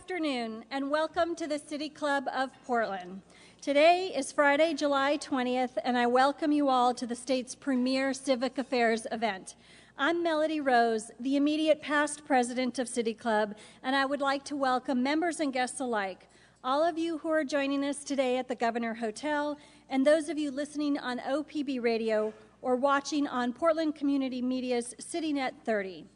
afternoon, and welcome to the City Club of Portland. Today is Friday, July 20th, and I welcome you all to the state's premier civic affairs event. I'm Melody Rose, the immediate past president of City Club, and I would like to welcome members and guests alike, all of you who are joining us today at the Governor Hotel, and those of you listening on OPB Radio or watching on Portland Community Media's CityNet 30.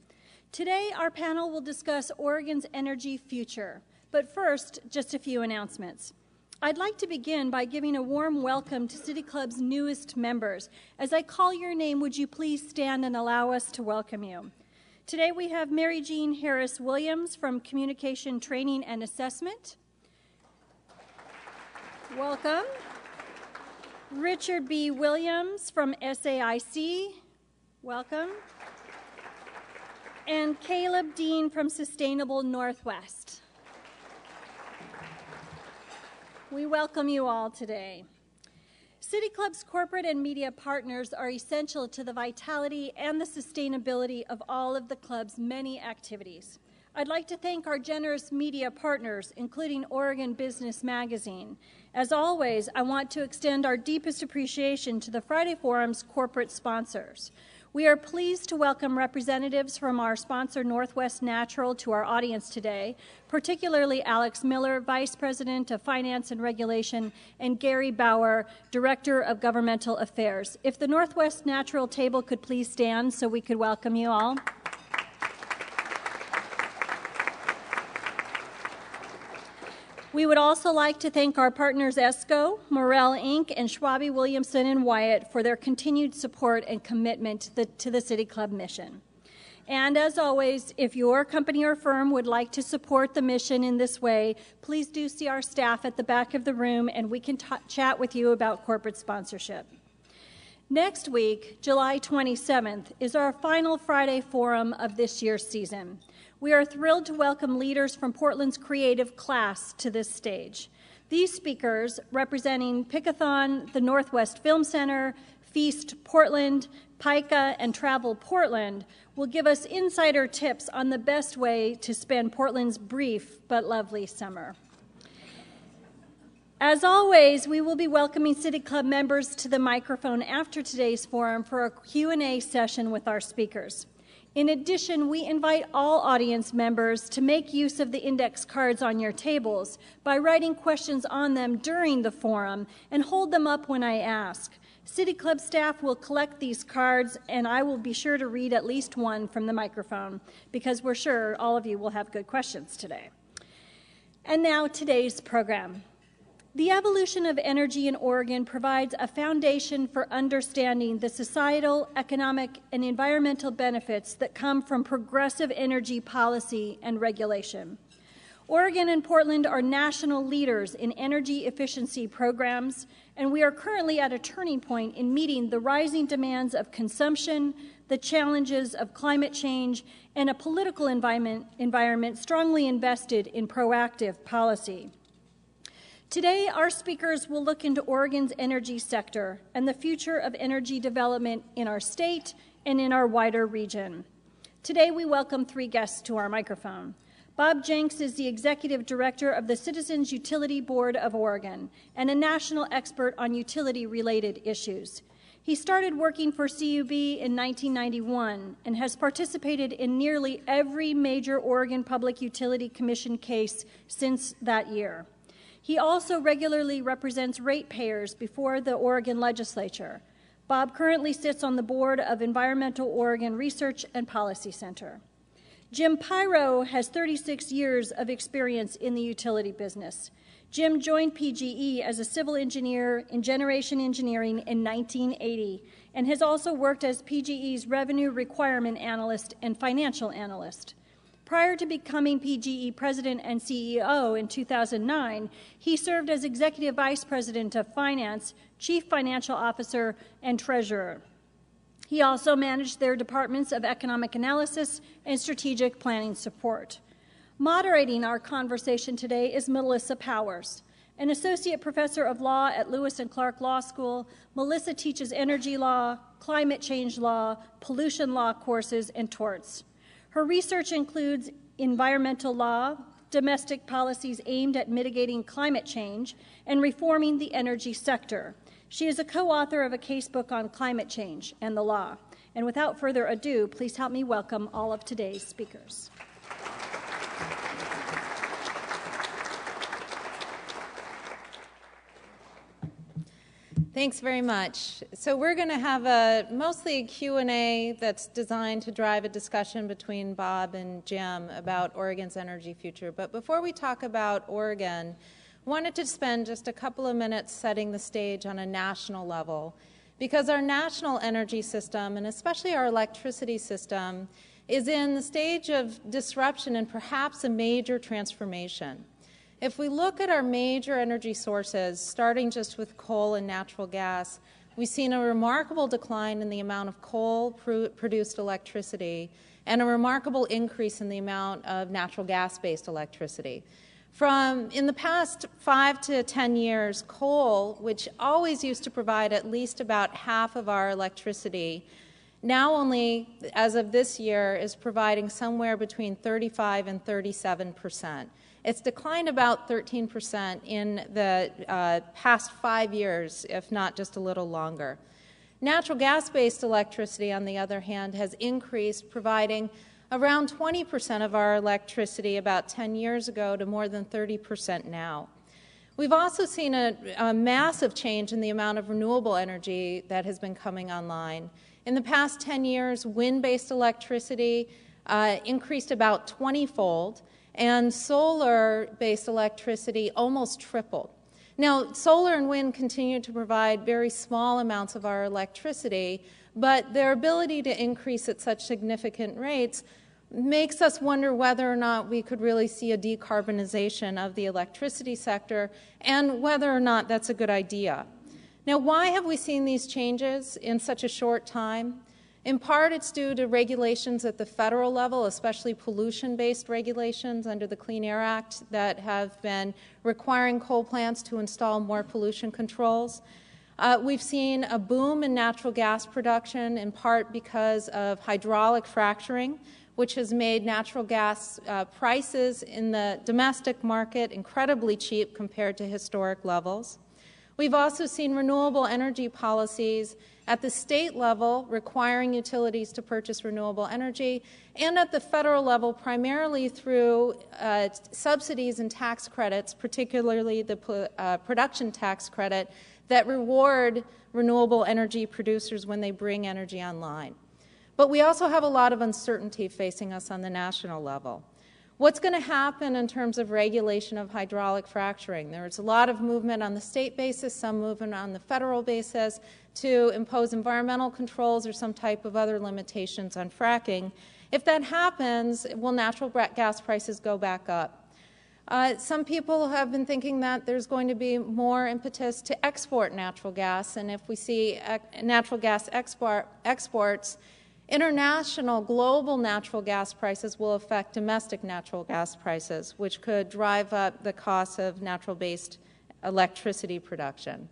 Today, our panel will discuss Oregon's energy future. But first, just a few announcements. I'd like to begin by giving a warm welcome to City Club's newest members. As I call your name, would you please stand and allow us to welcome you? Today, we have Mary Jean Harris-Williams from Communication Training and Assessment. Welcome. Richard B. Williams from SAIC. Welcome. And Caleb Dean from Sustainable Northwest. We welcome you all today. City Club's corporate and media partners are essential to the vitality and the sustainability of all of the club's many activities. I'd like to thank our generous media partners, including Oregon Business Magazine. As always, I want to extend our deepest appreciation to the Friday Forum's corporate sponsors. We are pleased to welcome representatives from our sponsor, Northwest Natural, to our audience today, particularly Alex Miller, Vice President of Finance and Regulation, and Gary Bauer, Director of Governmental Affairs. If the Northwest Natural table could please stand so we could welcome you all. We would also like to thank our partners ESCO, Morel Inc., and Schwabe Williamson & Wyatt for their continued support and commitment to the City Club mission. And as always, if your company or firm would like to support the mission in this way, please do see our staff at the back of the room and we can chat with you about corporate sponsorship. Next week, July 27th, is our final Friday Forum of this year's season. We are thrilled to welcome leaders from Portland's creative class to this stage. These speakers, representing Pickathon, the Northwest Film Center, Feast Portland, PICA, and Travel Portland, will give us insider tips on the best way to spend Portland's brief but lovely summer. As always, we will be welcoming City Club members to the microphone after today's forum for a Q&A session with our speakers. In addition, we invite all audience members to make use of the index cards on your tables by writing questions on them during the forum and hold them up when I ask. City Club staff will collect these cards, and I will be sure to read at least one from the microphone because we're sure all of you will have good questions today. And now today's program. The evolution of energy in Oregon provides a foundation for understanding the societal, economic, and environmental benefits that come from progressive energy policy and regulation. Oregon and Portland are national leaders in energy efficiency programs, and we are currently at a turning point in meeting the rising demands of consumption, the challenges of climate change, and a political environment strongly invested in proactive policy. Today, our speakers will look into Oregon's energy sector and the future of energy development in our state and in our wider region. Today, we welcome three guests to our microphone. Bob Jenks is the Executive Director of the Citizens Utility Board of Oregon and a national expert on utility-related issues. He started working for CUB in 1991 and has participated in nearly every major Oregon Public Utility Commission case since that year. He also regularly represents ratepayers before the Oregon legislature. Bob currently sits on the board of Environmental Oregon Research and Policy Center. Jim Pyro has 36 years of experience in the utility business. Jim joined PGE as a civil engineer in generation engineering in 1980 and has also worked as PGE's revenue requirement analyst and financial analyst. Prior to becoming PGE president and CEO in 2009, he served as executive vice president of finance, chief financial officer, and treasurer. He also managed their departments of economic analysis and strategic planning support. Moderating our conversation today is Melissa Powers. An associate professor of law at Lewis and Clark Law School, Melissa teaches energy law, climate change law, pollution law courses, and torts. Her research includes environmental law, Domestic Policies Aimed at Mitigating Climate Change and Reforming the Energy Sector. She is a co-author of a casebook on climate change and the law. And without further ado, please help me welcome all of today's speakers. Thanks very much. So we're going to have mostly a Q&A that's designed to drive a discussion between Bob and Jim about Oregon's energy future. But before we talk about Oregon, I wanted to spend just a couple of minutes setting the stage on a national level, because our national energy system, and especially our electricity system, is in the stage of disruption and perhaps a major transformation. If we look at our major energy sources, starting just with coal and natural gas, we've seen a remarkable decline in the amount of coal-produced electricity and a remarkable increase in the amount of natural gas-based electricity. In the past 5 to 10 years, coal, which always used to provide at least about half of our electricity, now only, as of this year, is providing somewhere between 35 and 37%. It's declined about 13% in the past 5 years, if not just a little longer. Natural gas-based electricity, on the other hand, has increased, providing around 20% of our electricity about 10 years ago to more than 30% now. We've also seen a massive change in the amount of renewable energy that has been coming online. In the past 10 years, wind-based electricity increased about 20-fold, and solar-based electricity almost tripled. Now, solar and wind continue to provide very small amounts of our electricity, but their ability to increase at such significant rates makes us wonder whether or not we could really see a decarbonization of the electricity sector and whether or not that's a good idea. Now, why have we seen these changes in such a short time? In part, it's due to regulations at the federal level, especially pollution-based regulations under the Clean Air Act that have been requiring coal plants to install more pollution controls. We've seen a boom in natural gas production, in part because of hydraulic fracturing, which has made natural gas prices in the domestic market incredibly cheap compared to historic levels. We've also seen renewable energy policies at the state level requiring utilities to purchase renewable energy, and at the federal level primarily through subsidies and tax credits, particularly the production tax credit, that reward renewable energy producers when they bring energy online. But we also have a lot of uncertainty facing us on the national level. What's going to happen in terms of regulation of hydraulic fracturing? There's a lot of movement on the state basis, some movement on the federal basis to impose environmental controls or some type of other limitations on fracking. If that happens, will natural gas prices go back up? Some people have been thinking that there's going to be more impetus to export natural gas, and if we see natural gas exports, international, global natural gas prices will affect domestic natural gas prices, which could drive up the cost of natural-based electricity production.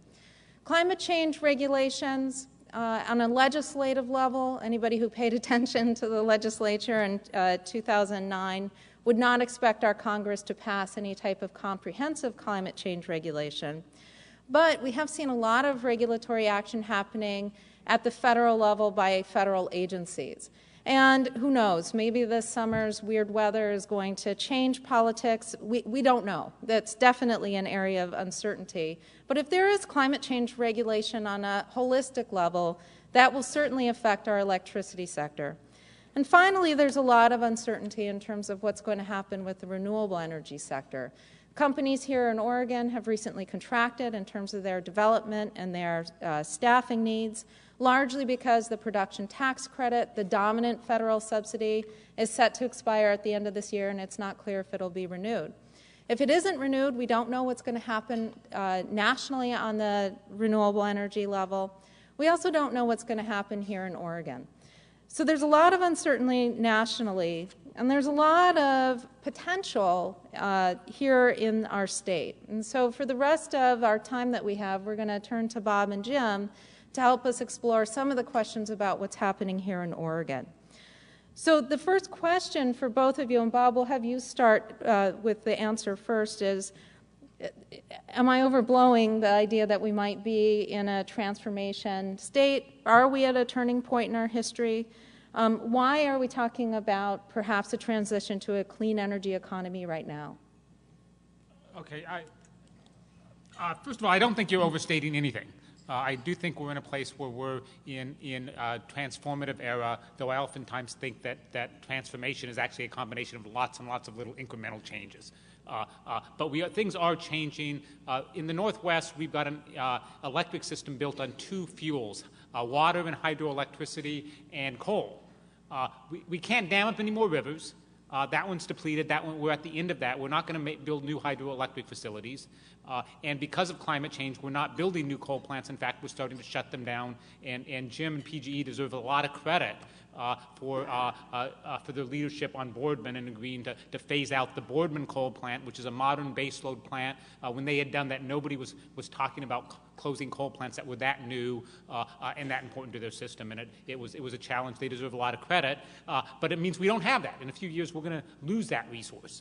Climate change regulations on a legislative level, anybody who paid attention to the legislature in 2009 would not expect our Congress to pass any type of comprehensive climate change regulation. But we have seen a lot of regulatory action happening at the federal level by federal agencies. And who knows, maybe this summer's weird weather is going to change politics. We don't know. That's definitely an area of uncertainty. But if there is climate change regulation on a holistic level, that will certainly affect our electricity sector. And finally, there's a lot of uncertainty in terms of what's going to happen with the renewable energy sector. Companies here in Oregon have recently contracted in terms of their development and their staffing needs, largely because the production tax credit, the dominant federal subsidy, is set to expire at the end of this year, and it's not clear if it'll be renewed. If it isn't renewed, we don't know what's going to happen nationally on the renewable energy level. We also don't know what's going to happen here in Oregon. So there's a lot of uncertainty nationally, and there's a lot of potential here in our state. And so for the rest of our time that we have, we're going to turn to Bob and Jim to help us explore some of the questions about what's happening here in Oregon. So the first question for both of you, and Bob, we'll have you start with the answer first, is am I overblowing the idea that we might be in a transformation state? Are we at a turning point in our history? Why are we talking about perhaps a transition to a clean energy economy right now? Okay, first of all, I don't think you're overstating anything. I do think we're in a place where we're in a transformative era, though I oftentimes think that transformation is actually a combination of lots and lots of little incremental changes. But things are changing. In the Northwest, we've got an electric system built on two fuels, water and hydroelectricity and coal. We can't dam up any more rivers. That one's depleted. That one, we're at the end of that. We're not going to build new hydroelectric facilities. And because of climate change, we're not building new coal plants. In fact, we're starting to shut them down. And Jim and PGE deserve a lot of credit for their leadership on Boardman and agreeing to phase out the Boardman coal plant, which is a modern baseload plant. When they had done that, nobody was talking about closing coal plants that were that new and that important to their system. And it was a challenge. They deserve a lot of credit. But it means we don't have that. In a few years, we're going to lose that resource.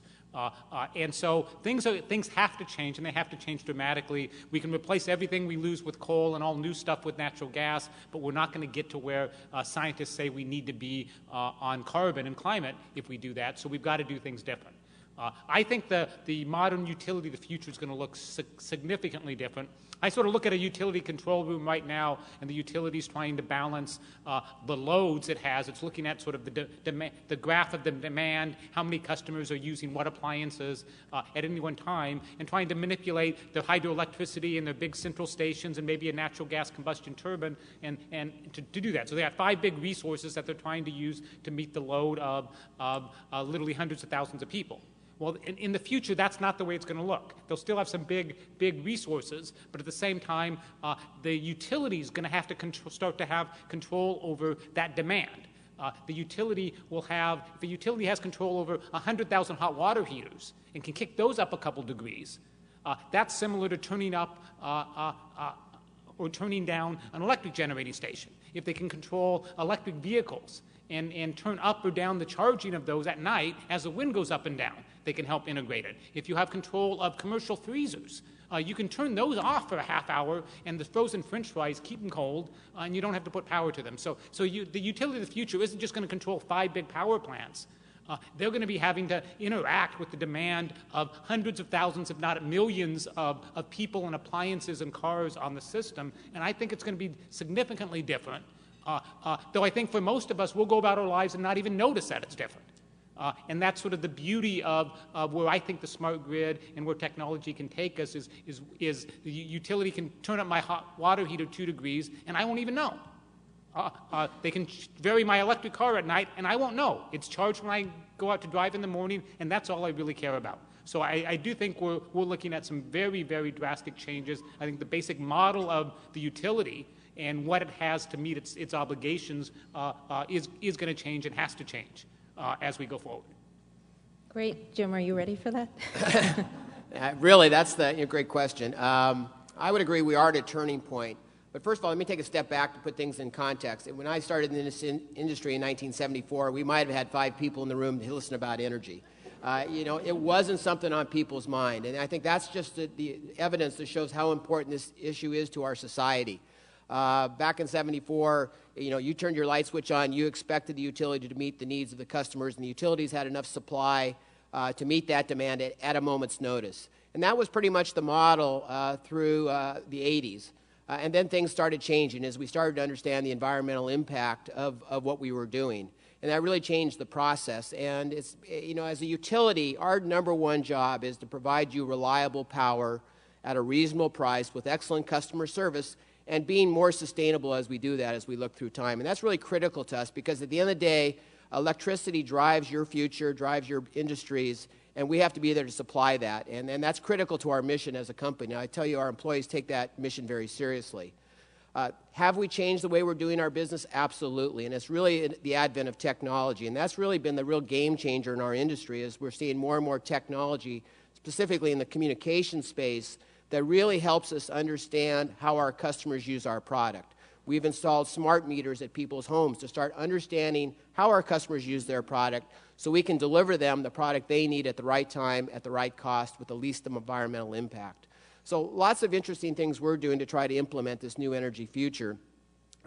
And so things have to change, and they have to change dramatically. We can replace everything we lose with coal and all new stuff with natural gas, but we're not going to get to where scientists say we need to be on carbon and climate if we do that. So we've got to do things different. I think the modern utility of the future is going to look significantly different. I sort of look at a utility control room right now, and the utility is trying to balance the loads it has. It's looking at sort of the graph of the demand, how many customers are using what appliances at any one time, and trying to manipulate the hydroelectricity in their big central stations and maybe a natural gas combustion turbine and to do that. So they have 5 big resources that they're trying to use to meet the load of literally hundreds of thousands of people. Well, in the future, that's not the way it's going to look. They'll still have some big resources, but at the same time, the utility is going to have to start to have control over that demand. The utility will have, if the utility has control over 100,000 hot water heaters and can kick those up a couple degrees, that's similar to turning up or turning down an electric generating station. If they can control electric vehicles and turn up or down the charging of those at night as the wind goes up and down, they can help integrate it. If you have control of commercial freezers, you can turn those off for a half hour, and the frozen French fries keep them cold, and you don't have to put power to them. So the utility of the future isn't just going to control 5 big power plants. They're going to be having to interact with the demand of hundreds of thousands, if not millions, of people and appliances and cars on the system, and I think it's going to be significantly different. Though I think for most of us, we'll go about our lives and not even notice that it's different. And that's sort of the beauty of where I think the smart grid and where technology can take us is the utility can turn up my hot water heater 2 degrees and I won't even know. They can vary my electric car at night and I won't know. It's charged when I go out to drive in the morning, and that's all I really care about. So I do think we're looking at some very, very drastic changes. I think the basic model of the utility and what it has to meet its obligations is going to change and has to change as we go forward. Great. Jim, are you ready for that? Really, that's the great question. I would agree we are at a turning point. But first of all, let me take a step back to put things in context. When I started in this industry in 1974, we might have had 5 people in the room to listen about energy. It wasn't something on people's mind. And I think that's just the evidence that shows how important this issue is to our society. Back in 74, you turned your light switch on, you expected the utility to meet the needs of the customers, and the utilities had enough supply to meet that demand at a moment's notice. And that was pretty much the model through the 80s. And then things started changing as we started to understand the environmental impact of what we were doing. And that really changed the process. And it's, as a utility, our number one job is to provide you reliable power at a reasonable price with excellent customer service, and being more sustainable as we do that, as we look through time. And that's really critical to us because at the end of the day, electricity drives your future, drives your industries, and we have to be there to supply that. And that's critical to our mission as a company. Now, I tell you, our employees take that mission very seriously. Have we changed the way we're doing our business? Absolutely. And it's really the advent of technology. And that's really been the real game changer in our industry, as we're seeing more and more technology, specifically in the communication space, that really helps us understand how our customers use our product. We've installed smart meters at people's homes to start understanding how our customers use their product so we can deliver them the product they need at the right time, at the right cost, with the least environmental impact. So lots of interesting things we're doing to try to implement this new energy future.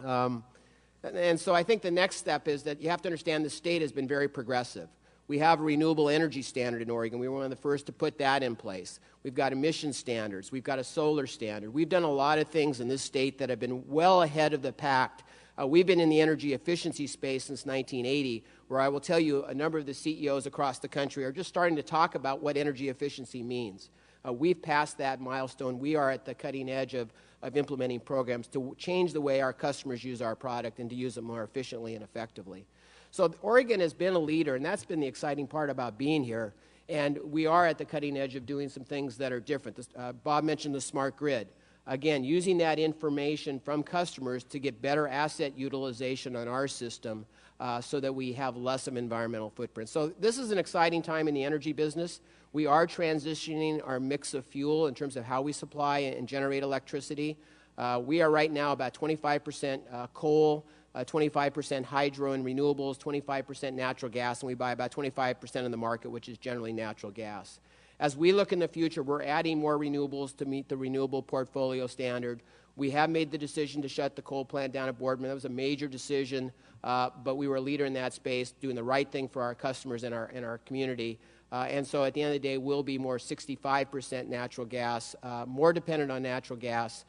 And so I think the next step is that you have to understand the state has been very progressive. We have a renewable energy standard in Oregon. We were one of the first to put that in place. We've got emission standards. We've got a solar standard. We've done a lot of things in this state that have been well ahead of the pack. We've been in the energy efficiency space since 1980, where I will tell you a number of the CEOs across the country are just starting to talk about what energy efficiency means. We've passed that milestone. We are at the cutting edge of implementing programs to change the way our customers use our product and to use it more efficiently and effectively. So Oregon has been a leader, and that's been the exciting part about being here. And we are at the cutting edge of doing some things that are different. Bob mentioned the smart grid. Again, using that information from customers to get better asset utilization on our system so that we have less of environmental footprint. So this is an exciting time in the energy business. We are transitioning our mix of fuel in terms of how we supply and generate electricity. We are right now about 25% coal, 25% hydro and renewables, 25% natural gas, and we buy about 25% in the market, which is generally natural gas. As we look in the future, we're adding more renewables to meet the renewable portfolio standard. We have made the decision to shut the coal plant down at Boardman. That was a major decision, but we were a leader in that space, doing the right thing for our customers and our community. And so at the end of the day, we'll be more 65% natural gas, more dependent on natural gas,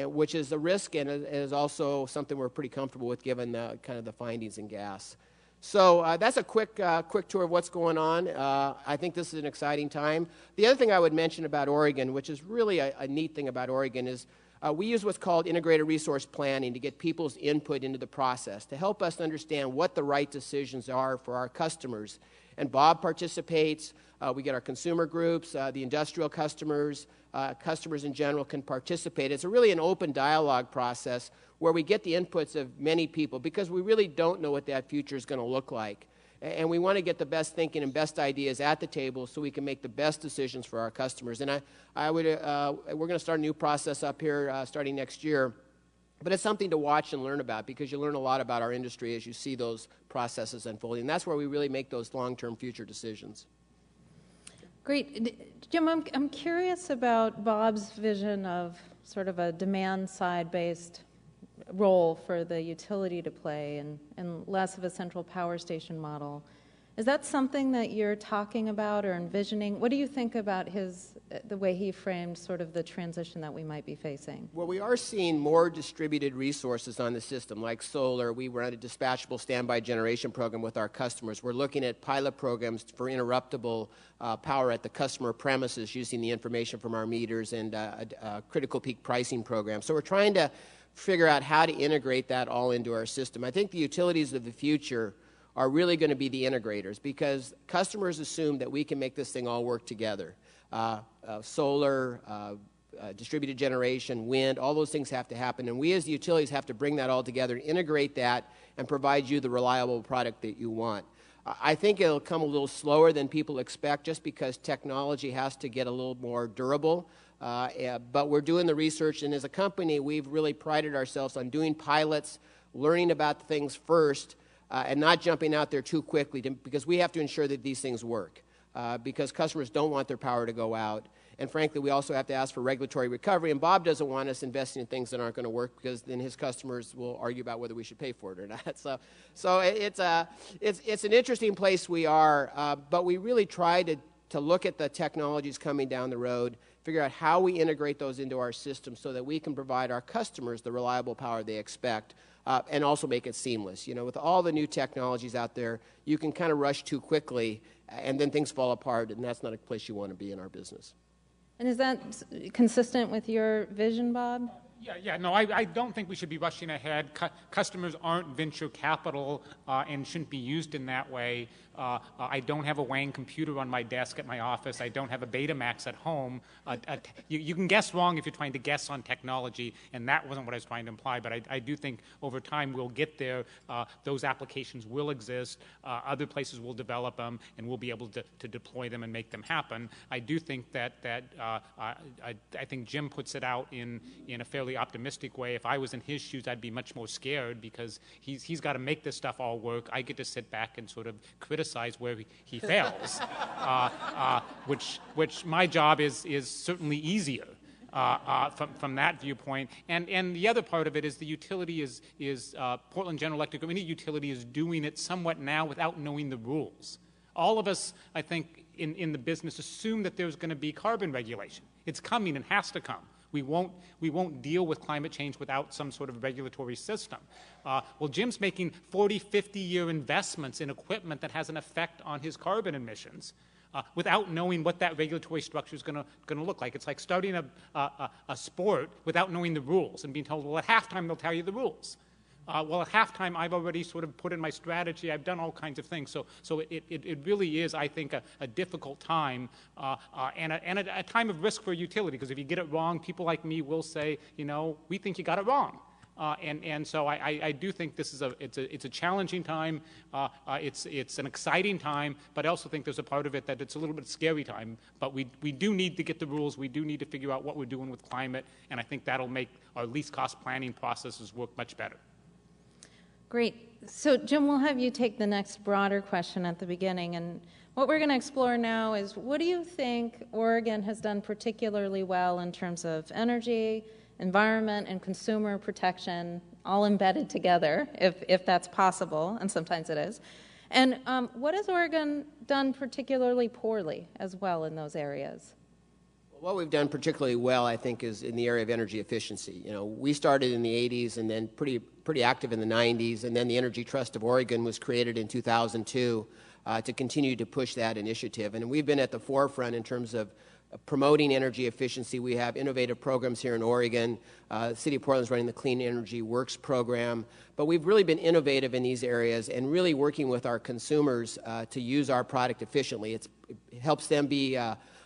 which is a risk and is also something we're pretty comfortable with given the, kind of the findings in gas. So that's a quick tour of what's going on. I think this is an exciting time. The other thing I would mention about Oregon, which is really a neat thing about Oregon, is we use what's called integrated resource planning to get people's input into the process, to help us understand what the right decisions are for our customers. And Bob participates. We get our consumer groups, the industrial customers, customers in general can participate. It's really an open dialogue process where we get the inputs of many people because we really don't know what that future is going to look like. And we want to get the best thinking and best ideas at the table so we can make the best decisions for our customers. And we're going to start a new process up here starting next year. But it's something to watch and learn about because you learn a lot about our industry as you see those processes unfolding. And that's where we really make those long-term future decisions. Great. Jim, I'm curious about Bob's vision of sort of a demand-side-based role for the utility to play and less of a central power station model. Is that something that you're talking about or envisioning? What do you think about the way he framed sort of the transition that we might be facing? Well, we are seeing more distributed resources on the system, like solar. We run a dispatchable standby generation program with our customers. We're looking at pilot programs for interruptible power at the customer premises using the information from our meters and a critical peak pricing program. So we're trying to figure out how to integrate that all into our system. I think the utilities of the future are really going to be the integrators because customers assume that we can make this thing all work together. Solar, distributed generation, wind, all those things have to happen. And we as the utilities have to bring that all together, integrate that, and provide you the reliable product that you want. I think it'll come a little slower than people expect just because technology has to get a little more durable. But we're doing the research, and as a company, we've really prided ourselves on doing pilots, learning about things first, and not jumping out there too quickly because we have to ensure that these things work because customers don't want their power to go out. And frankly, we also have to ask for regulatory recovery, and Bob doesn't want us investing in things that aren't going to work because then his customers will argue about whether we should pay for it or not. So it's an interesting place we are, but we really try to look at the technologies coming down the road, figure out how we integrate those into our system so that we can provide our customers the reliable power they expect. And also make it seamless. You know, with all the new technologies out there, you can kind of rush too quickly, and then things fall apart, and that's not a place you want to be in our business. And is that consistent with your vision, Bob? Yeah, no, I don't think we should be rushing ahead. Customers aren't venture capital and shouldn't be used in that way. I don't have a Wang computer on my desk at my office. I don't have a Betamax at home. You can guess wrong if you're trying to guess on technology, and that wasn't what I was trying to imply, but I do think over time we'll get there. Those applications will exist. Other places will develop them, and we'll be able to deploy them and make them happen. I do think that I think Jim puts it out in a fairly fairly optimistic way. If I was in his shoes, I'd be much more scared because he's got to make this stuff all work. I get to sit back and sort of criticize where he fails, which my job is certainly easier. From that viewpoint, and the other part of it is the utility is Portland General Electric or any utility is doing it somewhat now without knowing the rules. All of us, I think, in the business assume that there's going to be carbon regulation. It's coming and has to come. We won't deal with climate change without some sort of regulatory system. Well, Jim's making 40, 50-year investments in equipment that has an effect on his carbon emissions. Without knowing what that regulatory structure is going to look like. It's like starting a sport without knowing the rules and being told, well, at halftime they'll tell you the rules. Well, at halftime I've already sort of put in my strategy. I've done all kinds of things. So it really is, I think, a difficult time and a time of risk for a utility, because if you get it wrong, people like me will say, we think you got it wrong. And so I do think this is it's a challenging time. It's an exciting time, but I also think there's a part of it that it's a little bit scary time. But we do need to get the rules. We do need to figure out what we're doing with climate, and I think that'll make our least cost planning processes work much better. Great. So, Jim, we'll have you take the next broader question at the beginning. And what we're going to explore now is, what do you think Oregon has done particularly well in terms of energy, environment, and consumer protection, all embedded together, if that's possible, and sometimes it is. And what has Oregon done particularly poorly as well in those areas? What we've done particularly well, I think, is in the area of energy efficiency. We started in the 80s and then pretty active in the 90s, and then the Energy Trust of Oregon was created in 2002 to continue to push that initiative. And we've been at the forefront in terms of promoting energy efficiency. We have innovative programs here in Oregon. The City of Portland is running the Clean Energy Works program. But we've really been innovative in these areas and really working with our consumers to use our product efficiently. It helps them be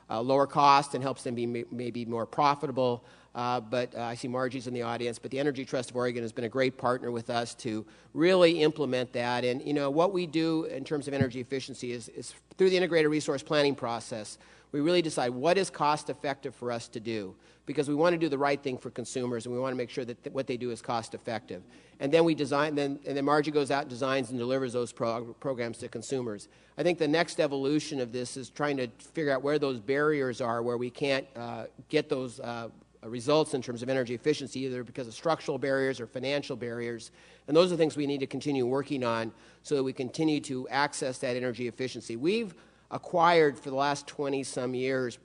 lower cost and helps them be maybe more profitable. But I see Margie's in the audience. But the Energy Trust of Oregon has been a great partner with us to really implement that. And, what we do in terms of energy efficiency is through the integrated resource planning process, we really decide what is cost effective for us to do, because we want to do the right thing for consumers and we want to make sure that what they do is cost effective. And then we design, and then Margie goes out and designs and delivers those programs to consumers. I think the next evolution of this is trying to figure out where those barriers are, where we can't get those results in terms of energy efficiency, either because of structural barriers or financial barriers. And those are things we need to continue working on so that we continue to access that energy efficiency. We've acquired for the last 20-some years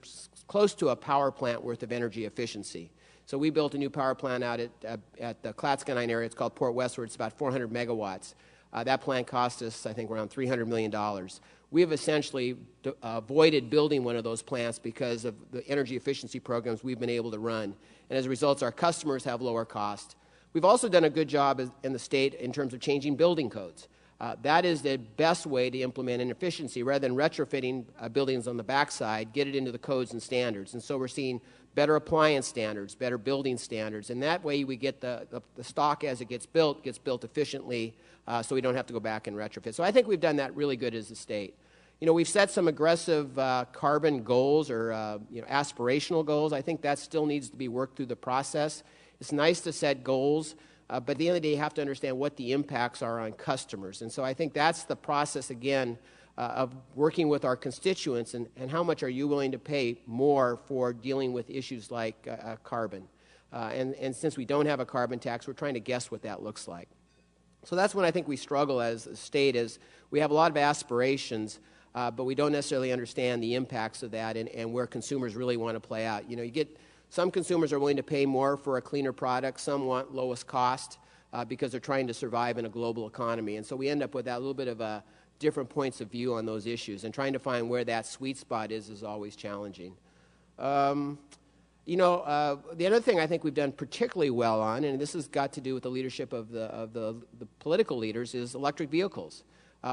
close to a power plant worth of energy efficiency. So we built a new power plant out at the Clatskanie area. It's called Port Westward. It's about 400 megawatts. That plant cost us, I think, around $300 million. We have essentially avoided building one of those plants because of the energy efficiency programs we've been able to run. And as a result, our customers have lower cost. We've also done a good job in the state in terms of changing building codes. That is the best way to implement an efficiency. Rather than retrofitting buildings on the backside, get it into the codes and standards. And so we're seeing better appliance standards, better building standards. And that way we get the stock as it gets built efficiently so we don't have to go back and retrofit. So I think we've done that really good as a state. We've set some aggressive carbon goals or aspirational goals. I think that still needs to be worked through the process. It's nice to set goals. But at the end of the day, you have to understand what the impacts are on customers. And so I think that's the process, again, of working with our constituents and how much are you willing to pay more for dealing with issues like carbon. And since we don't have a carbon tax, we're trying to guess what that looks like. So that's when I think we struggle as a state, is we have a lot of aspirations, but we don't necessarily understand the impacts of that and where consumers really want to play out. You get some consumers are willing to pay more for a cleaner product. Some want lowest cost because they're trying to survive in a global economy. And so we end up with that little bit of different points of view on those issues. And trying to find where that sweet spot is always challenging. The other thing I think we've done particularly well on, and this has got to do with the leadership of the political leaders, is electric vehicles.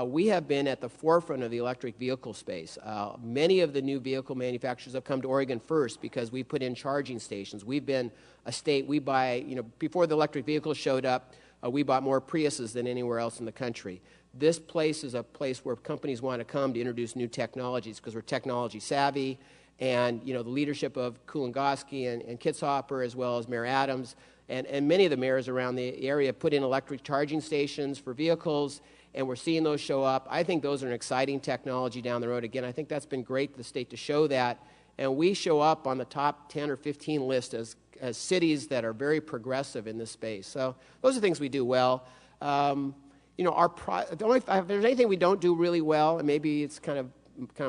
We have been at the forefront of the electric vehicle space. Many of the new vehicle manufacturers have come to Oregon first because we put in charging stations. We've been a state, we buy, before the electric vehicles showed up, we bought more Priuses than anywhere else in the country. This place is a place where companies want to come to introduce new technologies because we're technology savvy and the leadership of Kulangoski and Kitzhofer, as well as Mayor Adams, and many of the mayors around the area put in electric charging stations for vehicles, and we're seeing those show up. I think those are an exciting technology down the road. Again, I think that's been great for the state to show that, and we show up on the top 10 or 15 list as cities that are very progressive in this space. So those are things we do well. If there's anything we don't do really well, and maybe it's kind of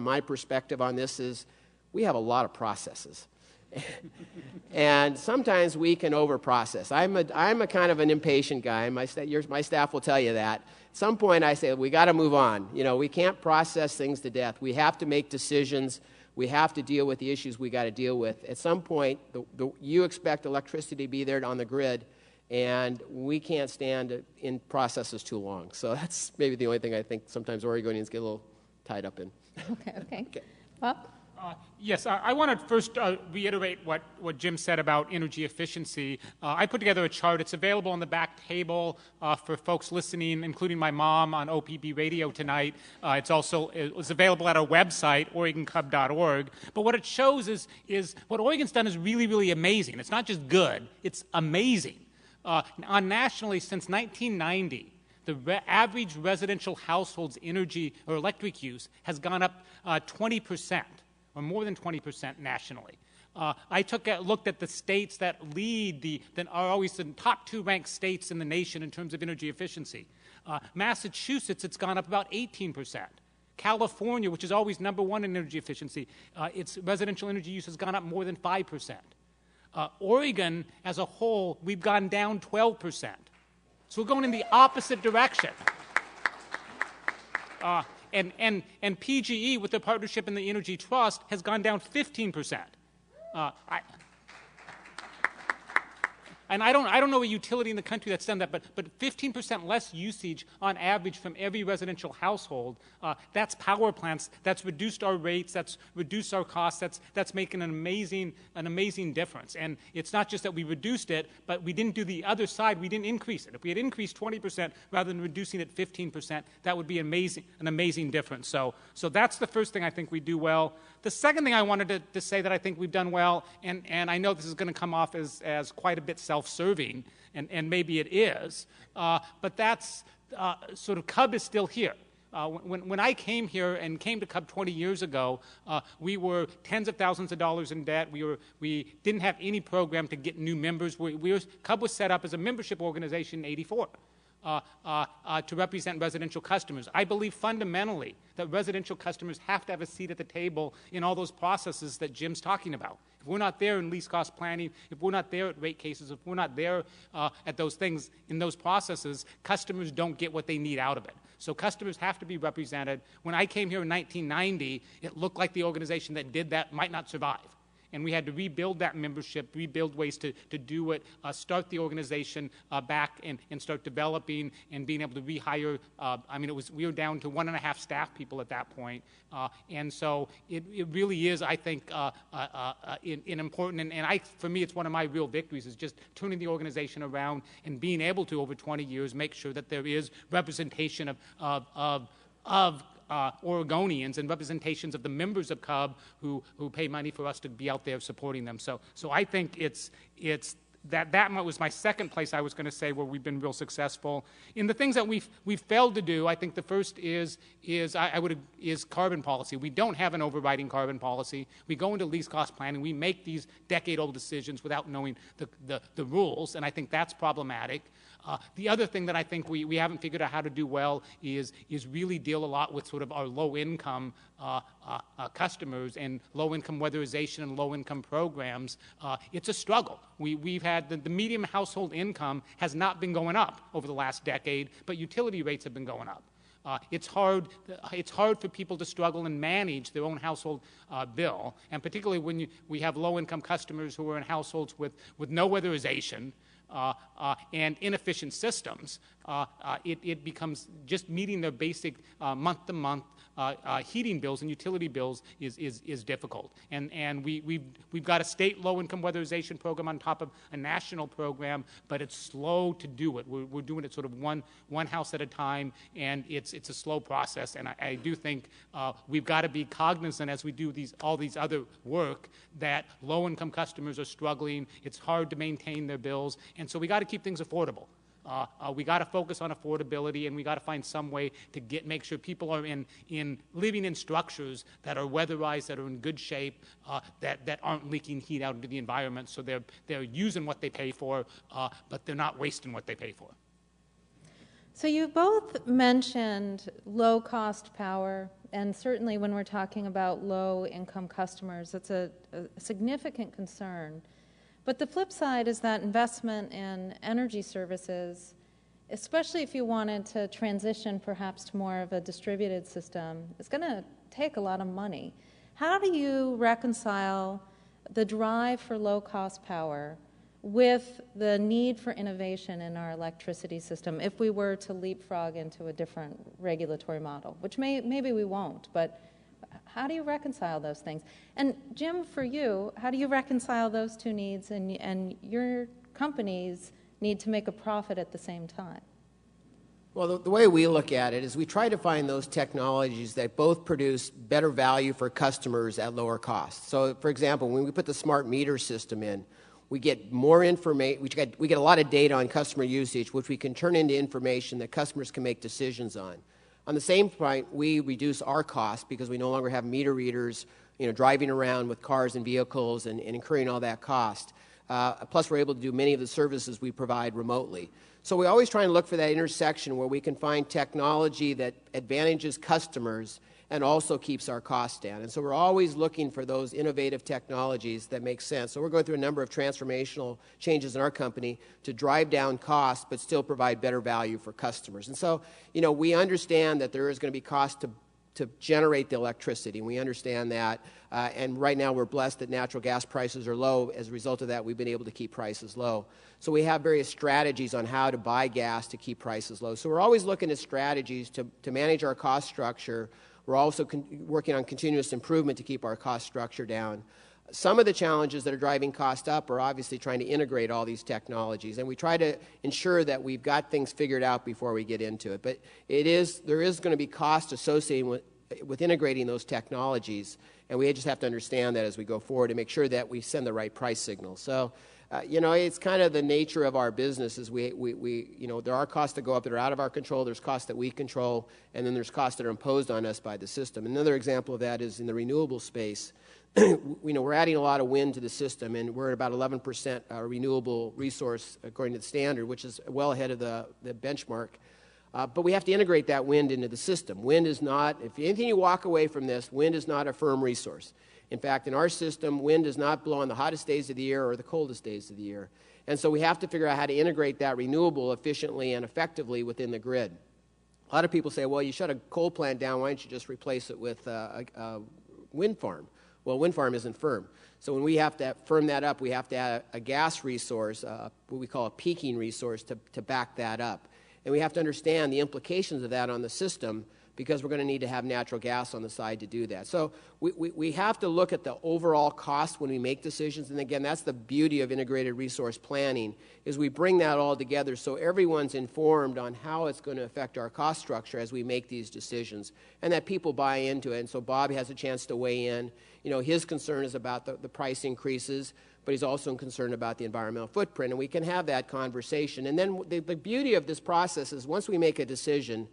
my perspective on this, is we have a lot of processes. And sometimes we can over-process. I'm a kind of an impatient guy. My staff will tell you that. At some point I say, we got to move on. We can't process things to death. We have to make decisions. We have to deal with the issues we got to deal with. At some point, you expect electricity to be there on the grid, and we can't stand in processes too long. So that's maybe the only thing I think sometimes Oregonians get a little tied up in. Okay. Bob? Yes, I want to first reiterate what Jim said about energy efficiency. I put together a chart. It's available on the back table for folks listening, including my mom on OPB radio tonight. It's available at our website, OregonCub.org. But what it shows is what Oregon's done is really, really amazing. It's not just good, it's amazing. Nationally, since 1990, the average residential household's energy or electric use has gone up 20%. Or more than 20% nationally. I looked at the states that that are always the top 2 ranked states in the nation in terms of energy efficiency. Massachusetts, it's gone up about 18%. California, which is always number 1 in energy efficiency, its residential energy use has gone up more than 5%. Oregon, as a whole, we've gone down 12%. So we're going in the opposite direction. And PGE, with the partnership in the Energy Trust, has gone down 15%. And I don't know a utility in the country that's done that, but 15% less usage on average from every residential household. That's power plants. That's reduced our rates. That's reduced our costs. That's making an amazing difference. And it's not just that we reduced it, but we didn't do the other side. We didn't increase it. If we had increased 20% rather than reducing it 15%, that would be an amazing difference. So that's the first thing I think we do well. The second thing I wanted to say that I think we've done well, and I know this is going to come off as quite a bit self-serving, and maybe it is, but that's sort of CUB is still here. When I came here and came to CUB 20 years ago, we were tens of thousands of dollars in debt. We didn't have any program to get new members. CUB was set up as a membership organization in '84. To represent residential customers. I believe fundamentally that residential customers have to have a seat at the table in all those processes that Jim's talking about. If we're not there in least cost planning, if we're not there at rate cases, if we're not there at those things in those processes, customers don't get what they need out of it. So customers have to be represented. When I came here in 1990, it looked like the organization that did that might not survive. And we had to rebuild that membership, rebuild ways to do it, start the organization back and start developing and being able to rehire. We were down to 1.5 staff people at that point. And so it really is, I think, important. And for me, it's one of my real victories is just turning the organization around and being able to, over 20 years, make sure that there is representation of Oregonians and representations of the members of CUB who pay money for us to be out there supporting them. So I think that was my second place I was going to say where we've been real successful. In the things that we've failed to do, I think the first is carbon policy. We don't have an overriding carbon policy. We go into least cost planning. We make these decade-old decisions without knowing the rules, and I think that's problematic. The other thing that I think we haven't figured out how to do well is really deal a lot with sort of our low-income customers and low-income weatherization and low-income programs. It's a struggle. We've had the median household income has not been going up over the last decade, but utility rates have been going up. It's hard for people to struggle and manage their own household bill, and particularly when we have low-income customers who are in households with no weatherization and inefficient systems. it becomes just meeting their basic month-to-month heating bills and utility bills is difficult. And we've got a state low-income weatherization program on top of a national program, but it's slow to do it. We're doing it sort of one house at a time, and it's a slow process. And I do think we've got to be cognizant as we do all these other work that low-income customers are struggling. It's hard to maintain their bills, and so we got to keep things affordable. We got to focus on affordability, and we got to find some way to make sure people are living in structures that are weatherized, that are in good shape, that aren't leaking heat out into the environment. So they're using what they pay for, but they're not wasting what they pay for. So you both mentioned low-cost power, and certainly when we're talking about low-income customers, it's a significant concern. But the flip side is that investment in energy services, especially if you wanted to transition perhaps to more of a distributed system, is going to take a lot of money. How do you reconcile the drive for low-cost power with the need for innovation in our electricity system if we were to leapfrog into a different regulatory model, which maybe we won't, but how do you reconcile those things? And Jim, for you, how do you reconcile those two needs and your companies need to make a profit at the same time? Well, the way we look at it is we try to find those technologies that both produce better value for customers at lower cost. So, for example, when we put the smart meter system in, we get more information, we get a lot of data on customer usage, which we can turn into information that customers can make decisions on. On the same point, we reduce our costs because we no longer have meter readers, driving around with cars and vehicles and incurring all that cost. Plus, we're able to do many of the services we provide remotely. So we always try and look for that intersection where we can find technology that advantages customers and also keeps our costs down. And so we're always looking for those innovative technologies that make sense. So we're going through a number of transformational changes in our company to drive down costs but still provide better value for customers. And so, we understand that there is going to be cost to generate the electricity. We understand that. And right now we're blessed that natural gas prices are low. As a result of that, we've been able to keep prices low. So we have various strategies on how to buy gas to keep prices low. So we're always looking at strategies to manage our cost structure. We're also working on continuous improvement to keep our cost structure down. Some of the challenges that are driving cost up are obviously trying to integrate all these technologies, and we try to ensure that we've got things figured out before we get into it. But there is going to be cost associated with integrating those technologies, and we just have to understand that as we go forward to make sure that we send the right price signal. So, it's kind of the nature of our business is there are costs that go up that are out of our control, there's costs that we control, and then there's costs that are imposed on us by the system. Another example of that is in the renewable space. We're adding a lot of wind to the system, and we're at about 11% renewable resource according to the standard, which is well ahead of the benchmark. But we have to integrate that wind into the system. Wind is not, if anything you walk away from this, wind is not a firm resource. In fact, in our system, wind does not blow on the hottest days of the year or the coldest days of the year. And so we have to figure out how to integrate that renewable efficiently and effectively within the grid. A lot of people say, well, you shut a coal plant down, why don't you just replace it with a wind farm? Well, wind farm isn't firm. So when we have to firm that up, we have to add a gas resource, what we call a peaking resource, to back that up. And we have to understand the implications of that on the system because we're going to need to have natural gas on the side to do that. So we have to look at the overall cost when we make decisions. And again, that's the beauty of integrated resource planning, is we bring that all together so everyone's informed on how it's going to affect our cost structure as we make these decisions, and that people buy into it. And so Bob has a chance to weigh in. His concern is about the price increases, but he's also concerned about the environmental footprint, and we can have that conversation. And then the beauty of this process is once we make a decision,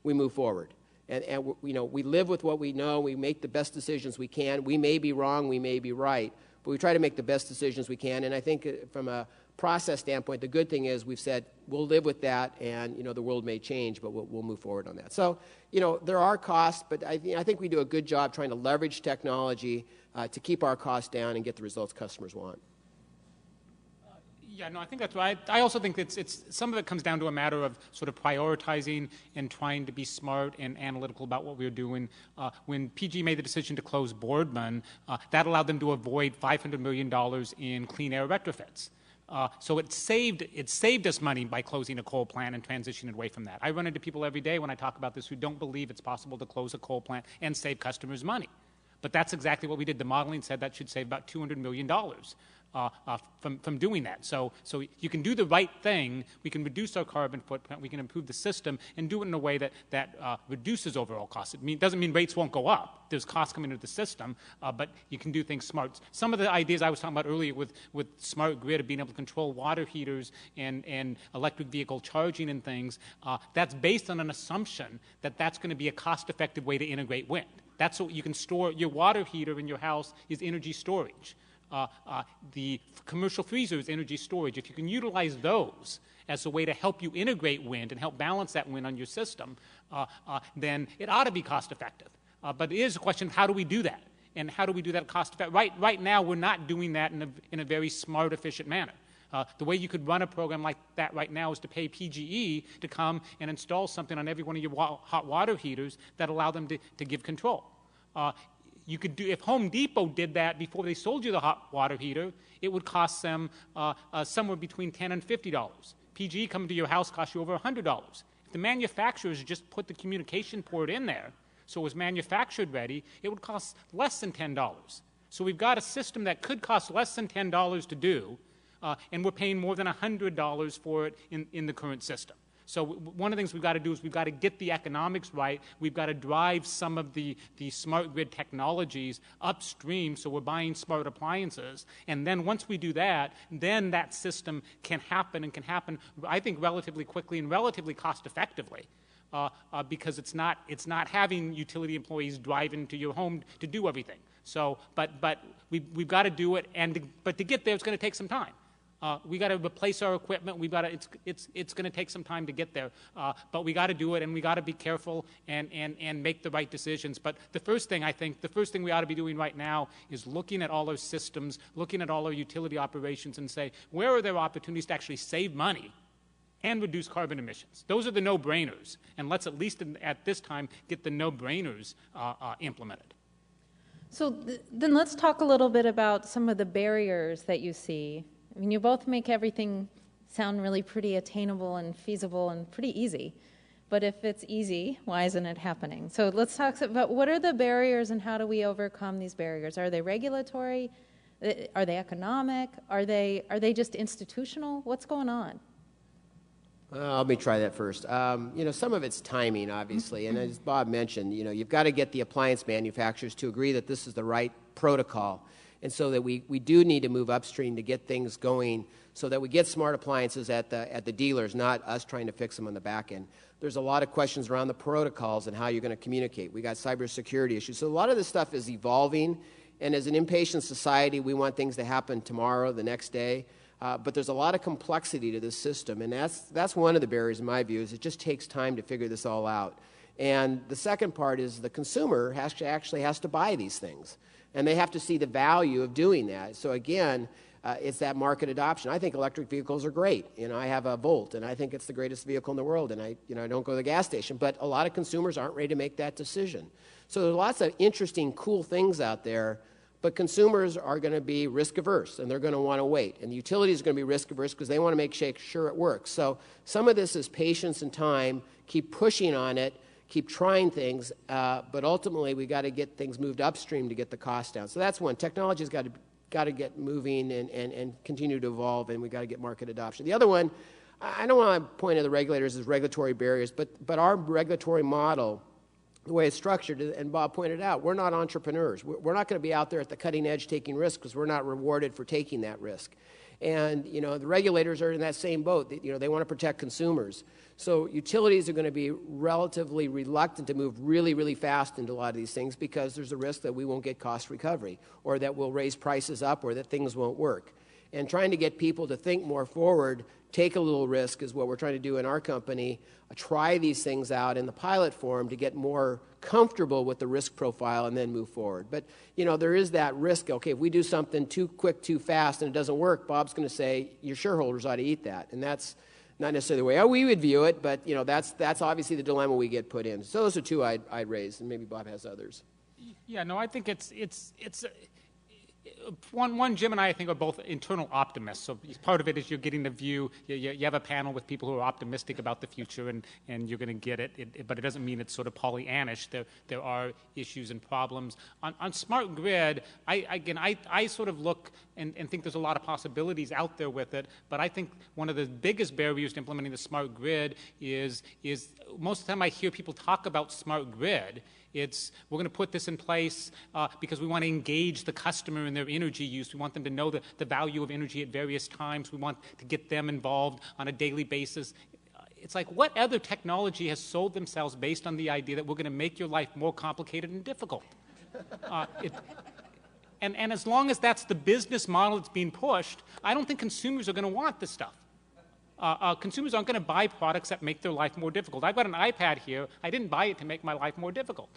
we move forward. And we live with what we know. We make the best decisions we can. We may be wrong. We may be right. But we try to make the best decisions we can. And I think from a process standpoint, the good thing is we've said we'll live with that, and the world may change, but we'll move forward on that. So there are costs, but I think we do a good job trying to leverage technology to keep our costs down and get the results customers want. Yeah, no, I think that's right. I also think it's some of it comes down to a matter of sort of prioritizing and trying to be smart and analytical about what we're doing. When PG made the decision to close Boardman, that allowed them to avoid $500 million in clean air retrofits. So it saved us money by closing a coal plant and transitioning away from that. I run into people every day when I talk about this who don't believe it's possible to close a coal plant and save customers money. But that's exactly what we did. The modeling said that should save about $200 million from doing that. So you can do the right thing. We can reduce our carbon footprint. We can improve the system and do it in a way that reduces overall costs. It doesn't mean rates won't go up. There's costs coming into the system, but you can do things smart. Some of the ideas I was talking about earlier with smart grid of being able to control water heaters and electric vehicle charging and things, that's based on an assumption that that's going to be a cost-effective way to integrate wind. That's what you can store. Your water heater in your house is energy storage. The commercial freezer is energy storage. If you can utilize those as a way to help you integrate wind and help balance that wind on your system, then it ought to be cost effective. But it is a question of how do we do that? And how do we do that cost effective? Right now, we're not doing that in a very smart, efficient manner. The way you could run a program like that right now is to pay PGE to come and install something on every one of your hot water heaters that allow them to give control. You could do, if Home Depot did that before they sold you the hot water heater, it would cost them somewhere between $10 and $50. PGE coming to your house costs you over $100. If the manufacturers just put the communication port in there, so it was manufactured ready, it would cost less than $10. So we've got a system that could cost less than $10 to do, and we're paying more than $100 for it in the current system. So one of the things we've got to do is we've got to get the economics right. We've got to drive some of the smart grid technologies upstream so we're buying smart appliances. And then once we do that, then that system can happen, I think, relatively quickly and relatively cost effectively. Because it's not having utility employees driving to your home to do everything. So, but we've got to do it, but to get there, it's going to take some time. We got to replace our equipment. It's going to take some time to get there, but we got to do it, and we got to be careful and make the right decisions. But the first thing we ought to be doing right now is looking at all our systems, looking at all our utility operations, and say where are there opportunities to actually save money and reduce carbon emissions. Those are the no-brainers, and let's at least at this time get the no-brainers implemented. So then let's talk a little bit about some of the barriers that you see. I mean, you both make everything sound really pretty attainable and feasible and pretty easy. But if it's easy, why isn't it happening? So let's talk about what are the barriers and how do we overcome these barriers? Are they regulatory? Are they economic? Are they just institutional? What's going on? Let me try that first. Some of it's timing, obviously, and as Bob mentioned, you've got to get the appliance manufacturers to agree that this is the right protocol, and so that we do need to move upstream to get things going, so that we get smart appliances at the dealers, not us trying to fix them on the back end. There's a lot of questions around the protocols and how you're going to communicate. We got cybersecurity issues, so a lot of this stuff is evolving, and as an impatient society, we want things to happen tomorrow, the next day. But there's a lot of complexity to this system, and that's one of the barriers in my view, is it just takes time to figure this all out. And the second part is the consumer actually has to buy these things, and they have to see the value of doing that. So again, it's that market adoption. I think electric vehicles are great. I have a Volt, and I think it's the greatest vehicle in the world, and I don't go to the gas station. But a lot of consumers aren't ready to make that decision. So there's lots of interesting, cool things out there. But consumers are going to be risk-averse, and they're going to want to wait. And the utilities are going to be risk-averse because they want to make sure it works. So some of this is patience and time, keep pushing on it, keep trying things, but ultimately we've got to get things moved upstream to get the cost down. So that's one. Technology's got to get moving and continue to evolve, and we've got to get market adoption. The other one, I don't want to point at the regulators as regulatory barriers, but our regulatory model, the way it's structured, and Bob pointed out, we're not entrepreneurs. We're not going to be out there at the cutting edge taking risks because we're not rewarded for taking that risk. And, the regulators are in that same boat. They want to protect consumers. So utilities are going to be relatively reluctant to move really, really fast into a lot of these things because there's a risk that we won't get cost recovery, or that we'll raise prices up, or that things won't work. And trying to get people to think more forward, take a little risk is what we're trying to do in our company, try these things out in the pilot form to get more comfortable with the risk profile and then move forward. But, there is that risk. Okay, if we do something too quick, too fast, and it doesn't work, Bob's going to say, your shareholders ought to eat that. And that's not necessarily the way we would view it, but, that's obviously the dilemma we get put in. So those are two I'd raise, and maybe Bob has others. Yeah, no, I think it's Jim and I think, are both internal optimists. So part of it is you're getting the view. You have a panel with people who are optimistic about the future, and you're going to get it. But it doesn't mean it's sort of Pollyannish. There are issues and problems. On smart grid, I sort of look and think there's a lot of possibilities out there with it. But I think one of the biggest barriers to implementing the smart grid is most of the time I hear people talk about smart grid. It's, we're going to put this in place because we want to engage the customer in their energy use. We want them to know the value of energy at various times. We want to get them involved on a daily basis. It's like, what other technology has sold themselves based on the idea that we're going to make your life more complicated and difficult? And as long as that's the business model that's being pushed, I don't think consumers are going to want this stuff. Consumers aren't going to buy products that make their life more difficult. I've got an iPad here. I didn't buy it to make my life more difficult.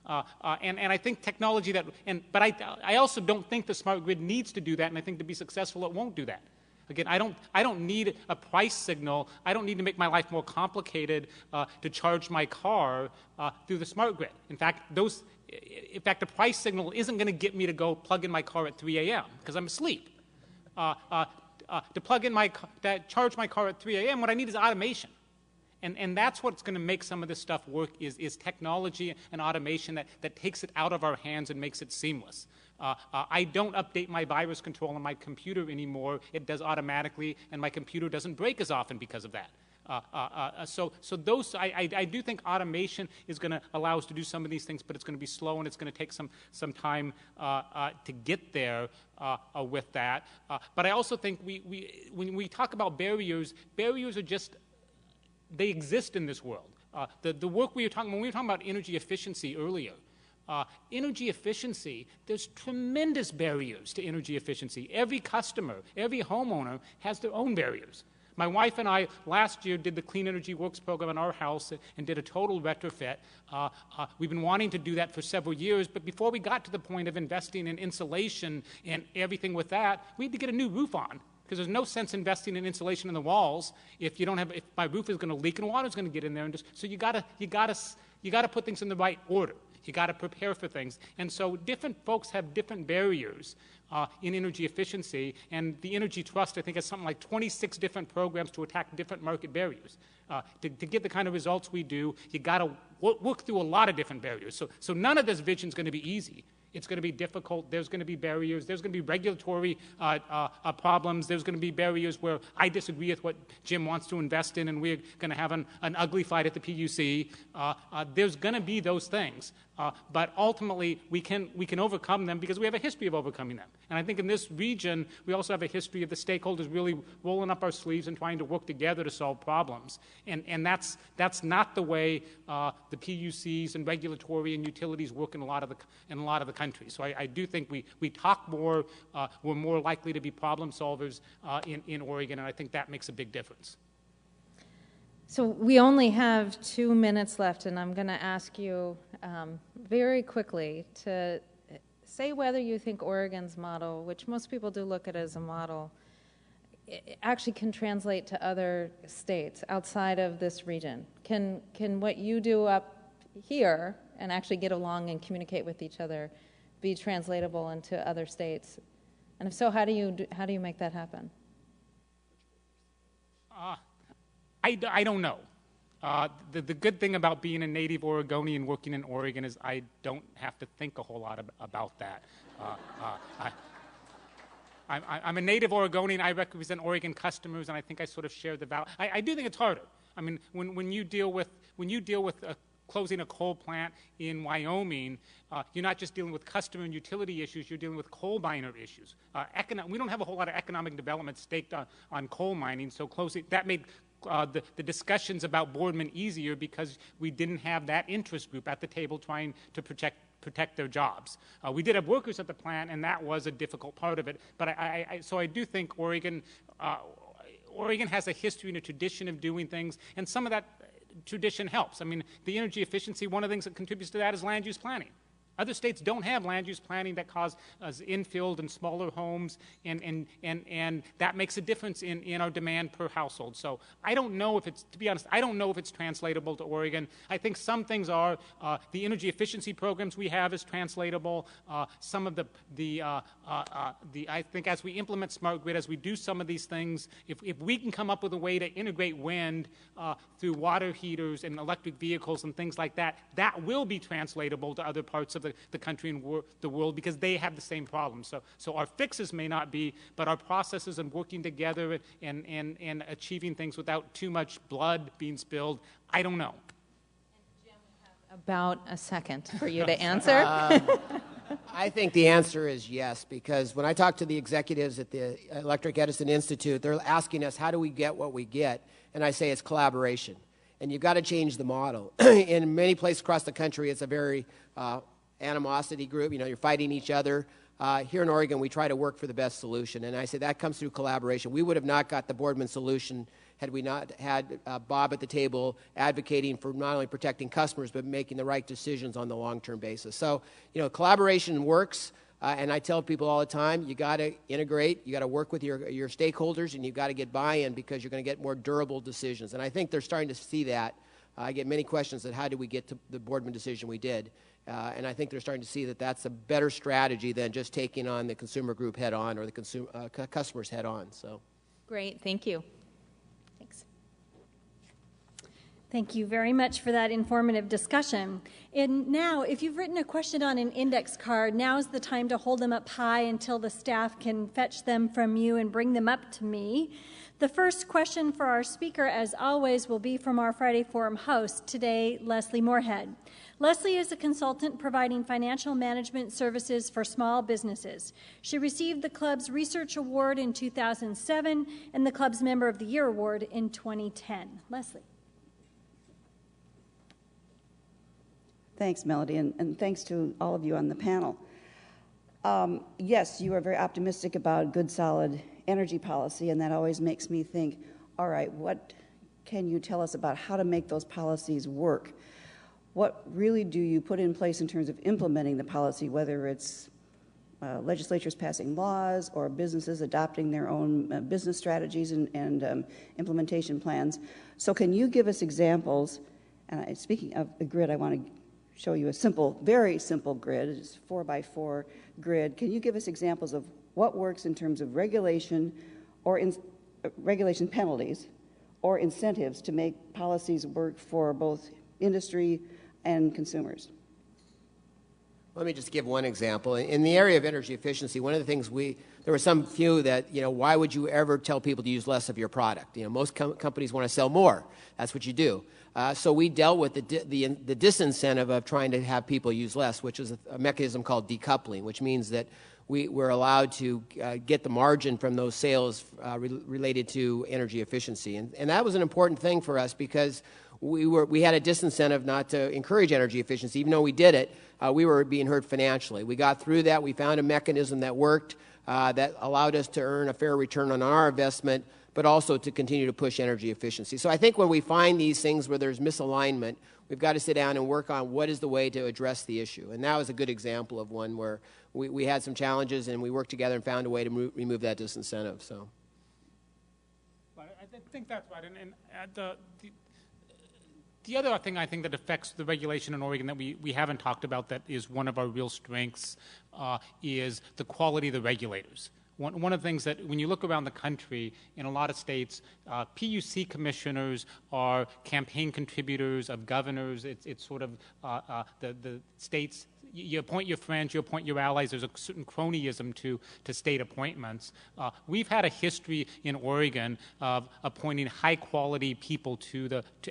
And I think technology but I also don't think the smart grid needs to do that, and I think to be successful it won't do that. Again, I don't need a price signal. I don't need to make my life more complicated to charge my car through the smart grid. In fact, the price signal isn't going to get me to go plug in my car at 3 a.m. because I'm asleep. To plug in charge my car at 3 a.m., what I need is automation. And that's what's going to make some of this stuff work is technology and automation that takes it out of our hands and makes it seamless. I don't update my virus control on my computer anymore. It does automatically, and my computer doesn't break as often because of that. So I do think automation is going to allow us to do some of these things, but it's going to be slow and it's going to take some time to get there with that. But I also think when we talk about barriers are just, they exist in this world. The work when we were talking about energy efficiency earlier, energy efficiency, there's tremendous barriers to energy efficiency. Every customer, every homeowner has their own barriers. My wife and I last year did the Clean Energy Works program in our house and did a total retrofit. We've been wanting to do that for several years, but before we got to the point of investing in insulation and everything with that, we had to get a new roof on, because there's no sense investing in insulation in the walls if my roof is going to leak and water's going to get in there. So you got to put things in the right order. You got to prepare for things. And so different folks have different barriers in energy efficiency, and the Energy Trust, I think, has something like 26 different programs to attack different market barriers. To get the kind of results we do, you got to work through a lot of different barriers. So none of this vision is going to be easy. It's going to be difficult. There's going to be barriers. There's going to be regulatory problems. There's going to be barriers where I disagree with what Jim wants to invest in, and we're going to have an ugly fight at the PUC. There's going to be those things. But ultimately, we can overcome them because we have a history of overcoming them. And I think in this region, we also have a history of the stakeholders really rolling up our sleeves and trying to work together to solve problems. And that's not the way the PUCs and regulatory and utilities work in a lot of the countries. So I do think we talk more. We're more likely to be problem solvers in Oregon, and I think that makes a big difference. So we only have 2 minutes left, and I'm going to ask you very quickly to say whether you think Oregon's model, which most people do look at as a model, actually can translate to other states outside of this region. Can what you do up here and actually get along and communicate with each other be translatable into other states? And if so, how do you make that happen? I don't know. The good thing about being a native Oregonian working in Oregon is I don't have to think a whole lot about that. I'm a native Oregonian. I represent Oregon customers, and I think I sort of share the value. I do think it's harder. I mean, when you deal with closing a coal plant in Wyoming, you're not just dealing with customer and utility issues, you're dealing with coal miner issues. We don't have a whole lot of economic development staked on coal mining, so that made the discussions about Boardman easier because we didn't have that interest group at the table trying to protect their jobs. We did have workers at the plant, and that was a difficult part of it. But so I do think Oregon has a history and a tradition of doing things, and some of that tradition helps. I mean, the energy efficiency, one of the things that contributes to that is land use planning. Other states don't have land use planning that causes infill and smaller homes, and that makes a difference in our demand per household. So I don't know if it's, to be honest, I don't know if it's translatable to Oregon. I think some things are. The energy efficiency programs we have is translatable. Some of I think as we implement smart grid, as we do some of these things, if we can come up with a way to integrate wind through water heaters and electric vehicles and things like that, that will be translatable to other parts of the country and the world, because they have the same problems. So our fixes may not be, but our processes and working together and achieving things without too much blood being spilled, I don't know. And Jim, we have about a second for you to answer. I think the answer is yes, because when I talk to the executives at the Electric Edison Institute, they're asking us, how do we get what we get? And I say it's collaboration. And you've got to change the model. In many places across the country, it's a very animosity group. You're fighting each other. Here in Oregon, we try to work for the best solution. And I say that comes through collaboration. We would have not got the Boardman solution had we not had Bob at the table advocating for not only protecting customers, but making the right decisions on the long-term basis. So, collaboration works. And I tell people all the time, you got to integrate, you got to work with your stakeholders, and you've got to get buy-in, because you're going to get more durable decisions. And I think they're starting to see that. I get many questions that how did we get to the Boardman decision we did. And I think they're starting to see that that's a better strategy than just taking on the consumer group head-on or the customers head-on. So, great, thank you. Thanks. Thank you very much for that informative discussion. And now, if you've written a question on an index card, now's the time to hold them up high until the staff can fetch them from you and bring them up to me. The first question for our speaker, as always, will be from our Friday Forum host, today, Leslie Moorhead. Leslie is a consultant providing financial management services for small businesses. She received the club's Research Award in 2007 and the club's Member of the Year Award in 2010. Leslie. Thanks, Melody, and thanks to all of you on the panel. Yes, you are very optimistic about good, solid energy policy, and that always makes me think, all right, what can you tell us about how to make those policies work? What really do you put in place in terms of implementing the policy, whether it's legislatures passing laws or businesses adopting their own business strategies and implementation plans? So can you give us examples? And speaking of the grid, I want to show you a simple, very simple grid. It's a 4x4 grid. Can you give us examples of what works in terms of regulation or regulation penalties or incentives to make policies work for both industry and consumers? Let me just give one example. In the area of energy efficiency, one of the things there were some few that, why would you ever tell people to use less of your product? Most companies want to sell more. That's what you do. So we dealt with the disincentive of trying to have people use less, which is a mechanism called decoupling, which means that we're allowed to get the margin from those sales related to energy efficiency. And that was an important thing for us, because we had a disincentive not to encourage energy efficiency. Even though we did it, we were being hurt financially. We got through that. We found a mechanism that worked, that allowed us to earn a fair return on our investment, but also to continue to push energy efficiency. So I think when we find these things where there's misalignment, we've got to sit down and work on what is the way to address the issue. And that was a good example of one where we had some challenges, and we worked together and found a way to remove that disincentive. So, I think that's right. And the other thing I think that affects the regulation in Oregon that we haven't talked about, that is one of our real strengths, is the quality of the regulators. One of the things that when you look around the country, in a lot of states, PUC commissioners are campaign contributors of governors. It's sort of the states. You appoint your friends, you appoint your allies. There's a certain cronyism to state appointments. We've had a history in Oregon of appointing high-quality people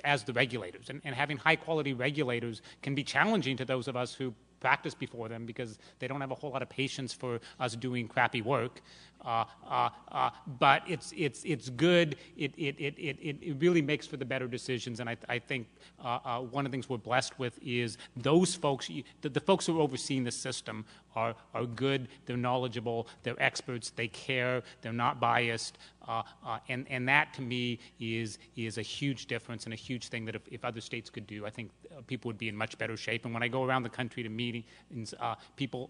as the regulators, and having high-quality regulators can be challenging to those of us who practice before them, because they don't have a whole lot of patience for us doing crappy work. but it's good. It really makes for the better decisions, and I think one of the things we're blessed with is those folks, the folks who are overseeing the system are good, they're knowledgeable, they're experts, they care, they're not biased, and that to me is a huge difference and a huge thing that if other states could do, I think people would be in much better shape. And when I go around the country to meetings, people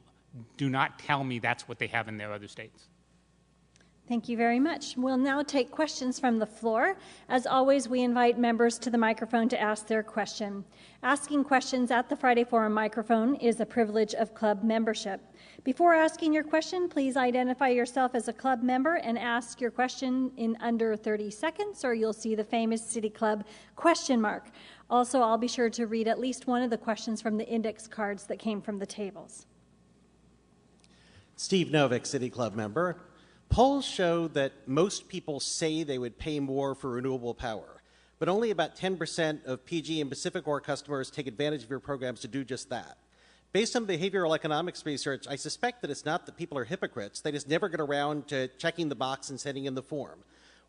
do not tell me that's what they have in their other states. Thank you very much. We'll now take questions from the floor. As always, we invite members to the microphone to ask their question. Asking questions at the Friday Forum microphone is a privilege of club membership. Before asking your question, please identify yourself as a club member and ask your question in under 30 seconds, or you'll see the famous City Club question mark. Also, I'll be sure to read at least one of the questions from the index cards that came from the tables. Steve Novick, City Club member. Polls show that most people say they would pay more for renewable power, but only about 10% of PG and PacifiCorp customers take advantage of your programs to do just that. Based on behavioral economics research, I suspect that it's not that people are hypocrites. They just never get around to checking the box and sending in the form.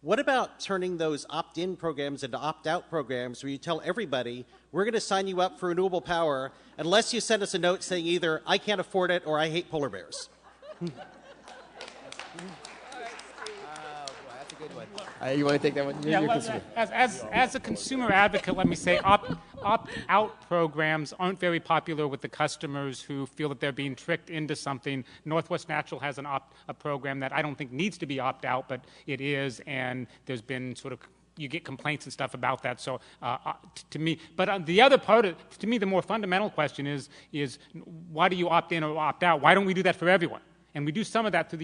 What about turning those opt-in programs into opt-out programs where you tell everybody, we're going to sign you up for renewable power unless you send us a note saying either, I can't afford it or I hate polar bears? You want to take that one? As a consumer advocate, let me say opt-out programs aren't very popular with the customers who feel that they're being tricked into something. Northwest Natural has a program that I don't think needs to be opt-out, but it is, and there's been sort of you get complaints and stuff about that. So to me, but the other part of to me, the more fundamental question is why do you opt in or opt out? Why don't we do that for everyone? And we do some of that through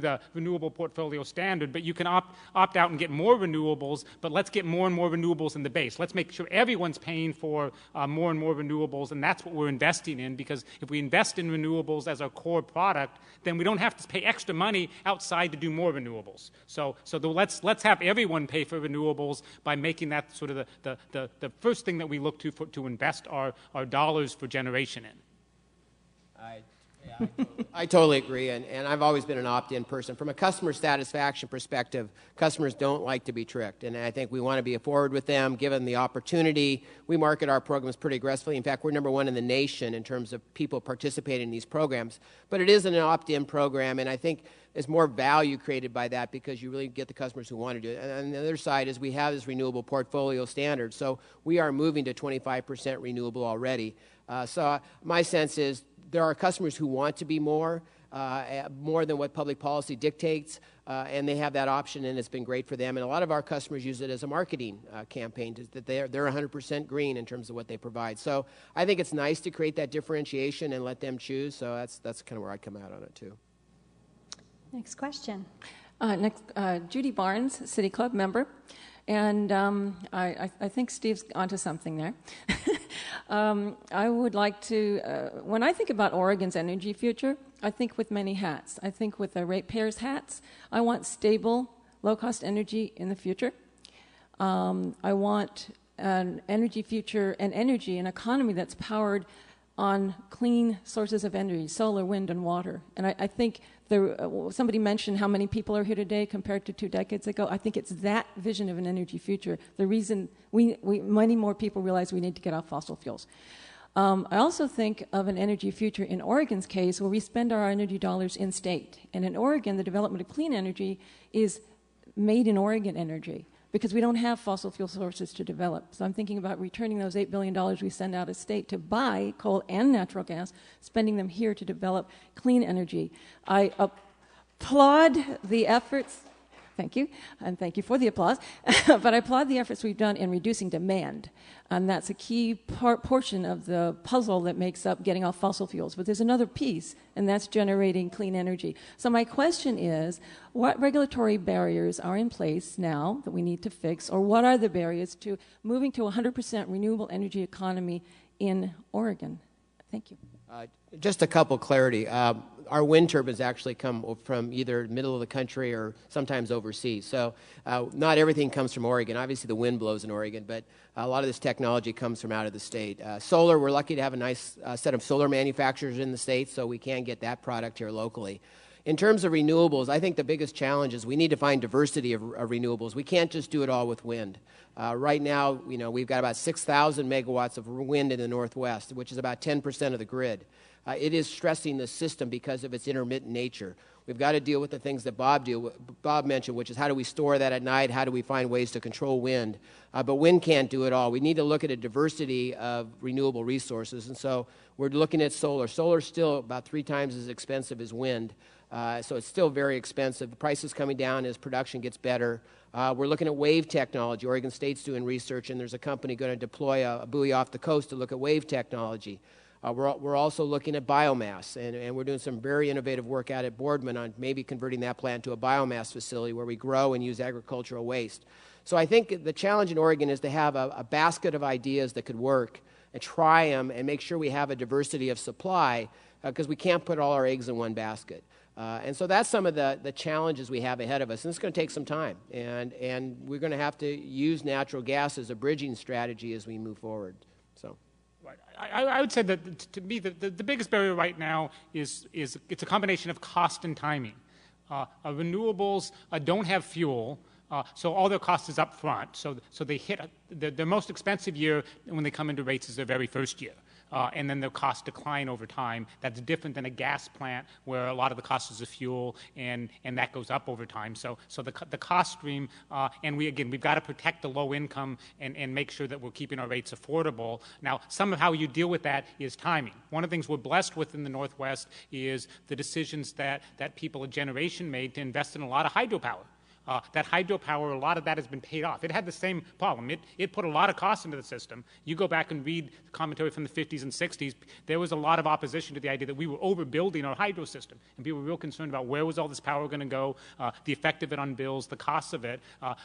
the renewable portfolio standard, but you can opt out and get more renewables, but let's get more and more renewables in the base. Let's make sure everyone's paying for more and more renewables, and that's what we're investing in, because if we invest in renewables as our core product, then we don't have to pay extra money outside to do more renewables. So let's have everyone pay for renewables by making that sort of the first thing that we look to invest our dollars for generation in. I totally agree, and I've always been an opt-in person. From a customer satisfaction perspective, customers don't like to be tricked, and I think we want to be forward with them, given the opportunity. We market our programs pretty aggressively. In fact, we're #1 in the nation in terms of people participating in these programs, but it is an opt-in program, and I think there's more value created by that because you really get the customers who want to do it. And on the other side is we have this renewable portfolio standard, so we are moving to 25% renewable already. So my sense is there are customers who want to be more than what public policy dictates, and they have that option, and it's been great for them. And a lot of our customers use it as a marketing campaign, that they're 100% green in terms of what they provide. So I think it's nice to create that differentiation and let them choose. So that's kind of where I'd come out on it too. Next question. Judy Barnes, City Club member. And I think Steve's onto something there. I would like to, when I think about Oregon's energy future, I think with many hats. I think with the ratepayers' hats. I want stable, low-cost energy in the future. I want an energy future, an economy that's powered on clean sources of energy, solar, wind, and water. And I think somebody mentioned how many people are here today compared to 2 decades ago. I think it's that vision of an energy future. The reason many more people realize we need to get off fossil fuels. I also think of an energy future in Oregon's case where we spend our energy dollars in state. And in Oregon, the development of clean energy is made in Oregon energy, because we don't have fossil fuel sources to develop. So I'm thinking about returning those $8 billion we send out of state to buy coal and natural gas, spending them here to develop clean energy. I applaud the efforts, thank you, and thank you for the applause, but I applaud the efforts we've done in reducing demand. And that's a key portion of the puzzle that makes up getting off fossil fuels. But there's another piece, and that's generating clean energy. So my question is, what regulatory barriers are in place now that we need to fix, or what are the barriers to moving to a 100% renewable energy economy in Oregon? Thank you. Just a couple clarity. Our wind turbines actually come from either middle of the country or sometimes overseas. So not everything comes from Oregon. Obviously, the wind blows in Oregon, but a lot of this technology comes from out of the state. Solar, we're lucky to have a nice set of solar manufacturers in the state, so we can get that product here locally. In terms of renewables, I think the biggest challenge is we need to find diversity of renewables. We can't just do it all with wind. Right now, we've got about 6,000 megawatts of wind in the Northwest, which is about 10% of the grid. It is stressing the system because of its intermittent nature. We've got to deal with the things that Bob mentioned, which is how do we store that at night, how do we find ways to control wind. But wind can't do it all. We need to look at a diversity of renewable resources, and so we're looking at solar. Solar is still about 3 times as expensive as wind, so it's still very expensive. The price is coming down as production gets better. We're looking at wave technology. Oregon State's doing research, and there's a company going to deploy a buoy off the coast to look at wave technology. We're also looking at biomass, and we're doing some very innovative work out at Boardman on maybe converting that plant to a biomass facility where we grow and use agricultural waste. So I think the challenge in Oregon is to have a basket of ideas that could work and try them and make sure we have a diversity of supply because we can't put all our eggs in one basket. And so that's some of the challenges we have ahead of us, and it's going to take some time. And we're going to have to use natural gas as a bridging strategy as we move forward. So. I would say that to me the biggest barrier right now is it's a combination of cost and timing. Renewables don't have fuel, so all their cost is up front. So they hit their most expensive year when they come into rates is their very first year. And then their costs decline over time. That's different than a gas plant where a lot of the cost is of fuel, and that goes up over time. So the cost stream, and we've got to protect the low income and make sure that we're keeping our rates affordable. Now, some of how you deal with that is timing. One of the things we're blessed with in the Northwest is the decisions that people a generation made to invest in a lot of hydropower. That hydropower, a lot of that has been paid off. It had the same problem. It put a lot of cost into the system. You go back and read commentary from the 50s and 60s, there was a lot of opposition to the idea that we were overbuilding our hydro system. And people were real concerned about where was all this power going to go, the effect of it on bills, the costs of it.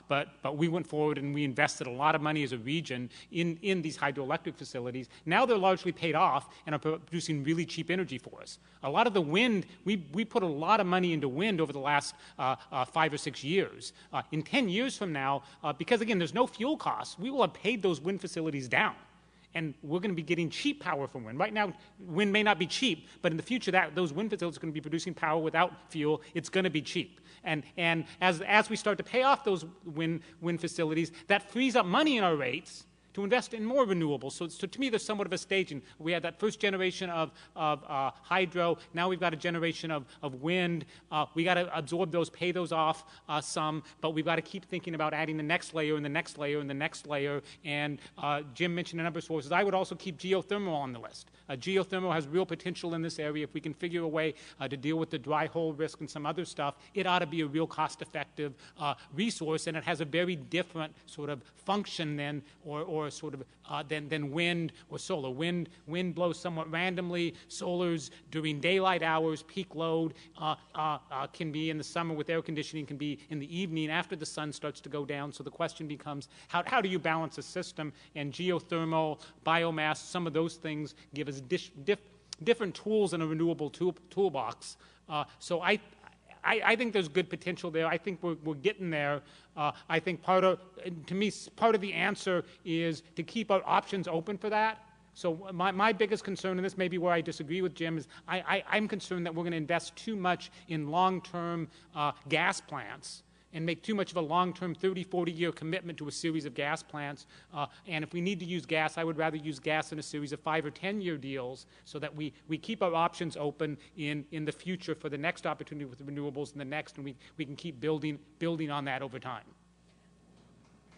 But we went forward and we invested a lot of money as a region in these hydroelectric facilities. Now they're largely paid off and are producing really cheap energy for us. A lot of the wind, we put a lot of money into wind over the last 5 or 6 years. In 10 years from now, because again, there's no fuel costs, we will have paid those wind facilities down. And we're going to be getting cheap power from wind. Right now, wind may not be cheap, but in the future, those wind facilities are going to be producing power without fuel. It's going to be cheap. And as we start to pay off those wind facilities, that frees up money in our rates to invest in more renewables. So to me, there's somewhat of a staging. We had that first generation of hydro. Now we've got a generation of wind. We got to absorb those, pay those off some, but we've got to keep thinking about adding the next layer and the next layer and the next layer. And Jim mentioned a number of sources. I would also keep geothermal on the list. Geothermal has real potential in this area. If we can figure a way to deal with the dry hole risk and some other stuff, it ought to be a real cost-effective resource, and it has a very different sort of function than than wind or solar. Wind blows somewhat randomly. Solar's during daylight hours, peak load can be in the summer with air conditioning, can be in the evening after the sun starts to go down. So the question becomes, how do you balance a system? And geothermal, biomass, some of those things give us different tools in a renewable toolbox. So I think there's good potential there. I think we're getting there. I think part of the answer is to keep our options open for that. So my biggest concern, and this may be where I disagree with Jim, is I'm concerned that we're going to invest too much in long-term gas plants and make too much of a long-term 30, 40-year commitment to a series of gas plants. And if we need to use gas, I would rather use gas in a series of 5 or 10-year deals so that we keep our options open in the future for the next opportunity with the renewables and the next, and we can keep building on that over time.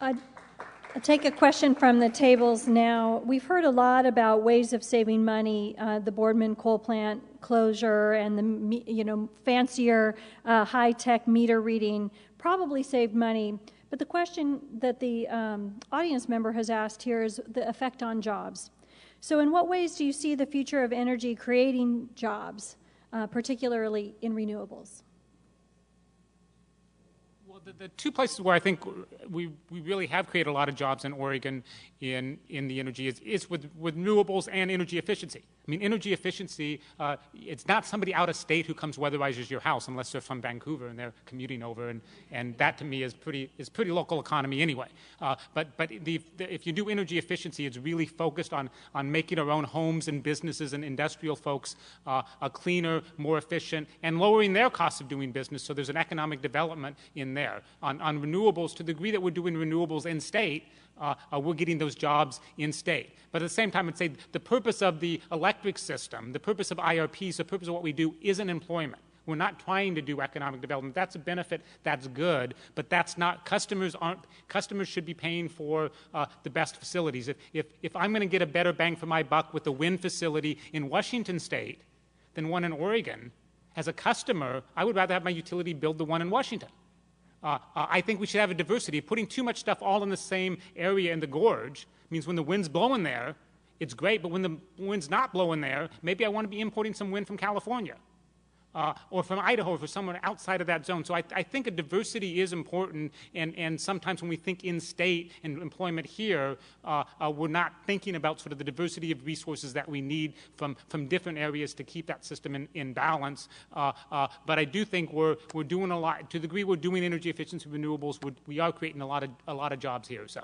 I'll take a question from the tables now. We've heard a lot about ways of saving money, the Boardman coal plant closure and the fancier high-tech meter reading probably saved money. But the question that the audience member has asked here is the effect on jobs. So in what ways do you see the future of energy creating jobs, particularly in renewables? Well, the two places where I think we really have created a lot of jobs in Oregon in the energy is with renewables and energy efficiency. I mean, energy efficiency, it's not somebody out of state who comes weatherizes your house unless they're from Vancouver and they're commuting over, and that to me is pretty local economy anyway. But if you do energy efficiency, it's really focused on making our own homes and businesses and industrial folks a cleaner, more efficient, and lowering their costs of doing business, so there's an economic development in there. On renewables, to the degree that we're doing renewables in state, we're getting those jobs in state. But at the same time, I'd say the purpose of the electric system, the purpose of IRPs, the purpose of what we do isn't employment. We're not trying to do economic development. That's a benefit. That's good. But that's not, customers should be paying for the best facilities. If I'm going to get a better bang for my buck with a wind facility in Washington State than one in Oregon, as a customer, I would rather have my utility build the one in Washington. I think we should have a diversity. Putting too much stuff all in the same area in the gorge means when the wind's blowing there, it's great, but when the wind's not blowing there, maybe I want to be importing some wind from California or from Idaho or from somewhere outside of that zone. So I think a diversity is important, and sometimes when we think in-state and employment here, we're not thinking about sort of the diversity of resources that we need from different areas to keep that system in balance. But I do think we're doing a lot. To the degree we're doing energy efficiency renewables, we are creating a lot of jobs here. So.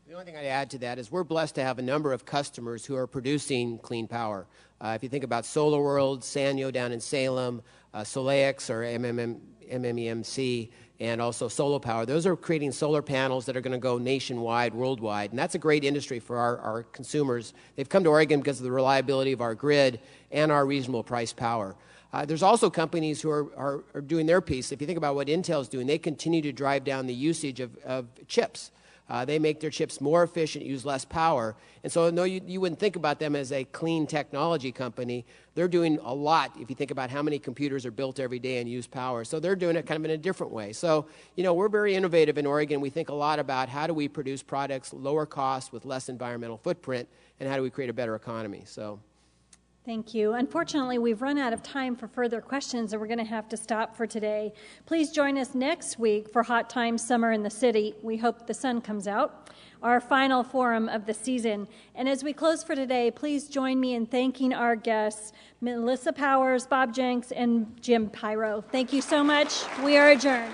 The only thing I'd add to that is we're blessed to have a number of customers who are producing clean power. If you think about Solar World, Sanyo down in Salem, Solex or MMEMC, and also Solo Power, those are creating solar panels that are going to go nationwide, worldwide, and that's a great industry for our consumers. They've come to Oregon because of the reliability of our grid and our reasonable price power. There's also companies who are doing their piece. If you think about what Intel's doing, they continue to drive down the usage of chips. They make their chips more efficient, use less power. And so no, you wouldn't think about them as a clean technology company. They're doing a lot if you think about how many computers are built every day and use power. So they're doing it kind of in a different way. So, we're very innovative in Oregon. We think a lot about how do we produce products lower cost with less environmental footprint, and how do we create a better economy. So. Thank you. Unfortunately, we've run out of time for further questions, and we're going to have to stop for today. Please join us next week for Hot Times Summer in the City. We hope the sun comes out, our final forum of the season. And as we close for today, please join me in thanking our guests, Melissa Powers, Bob Shanks, and Jim Pyro. Thank you so much. We are adjourned.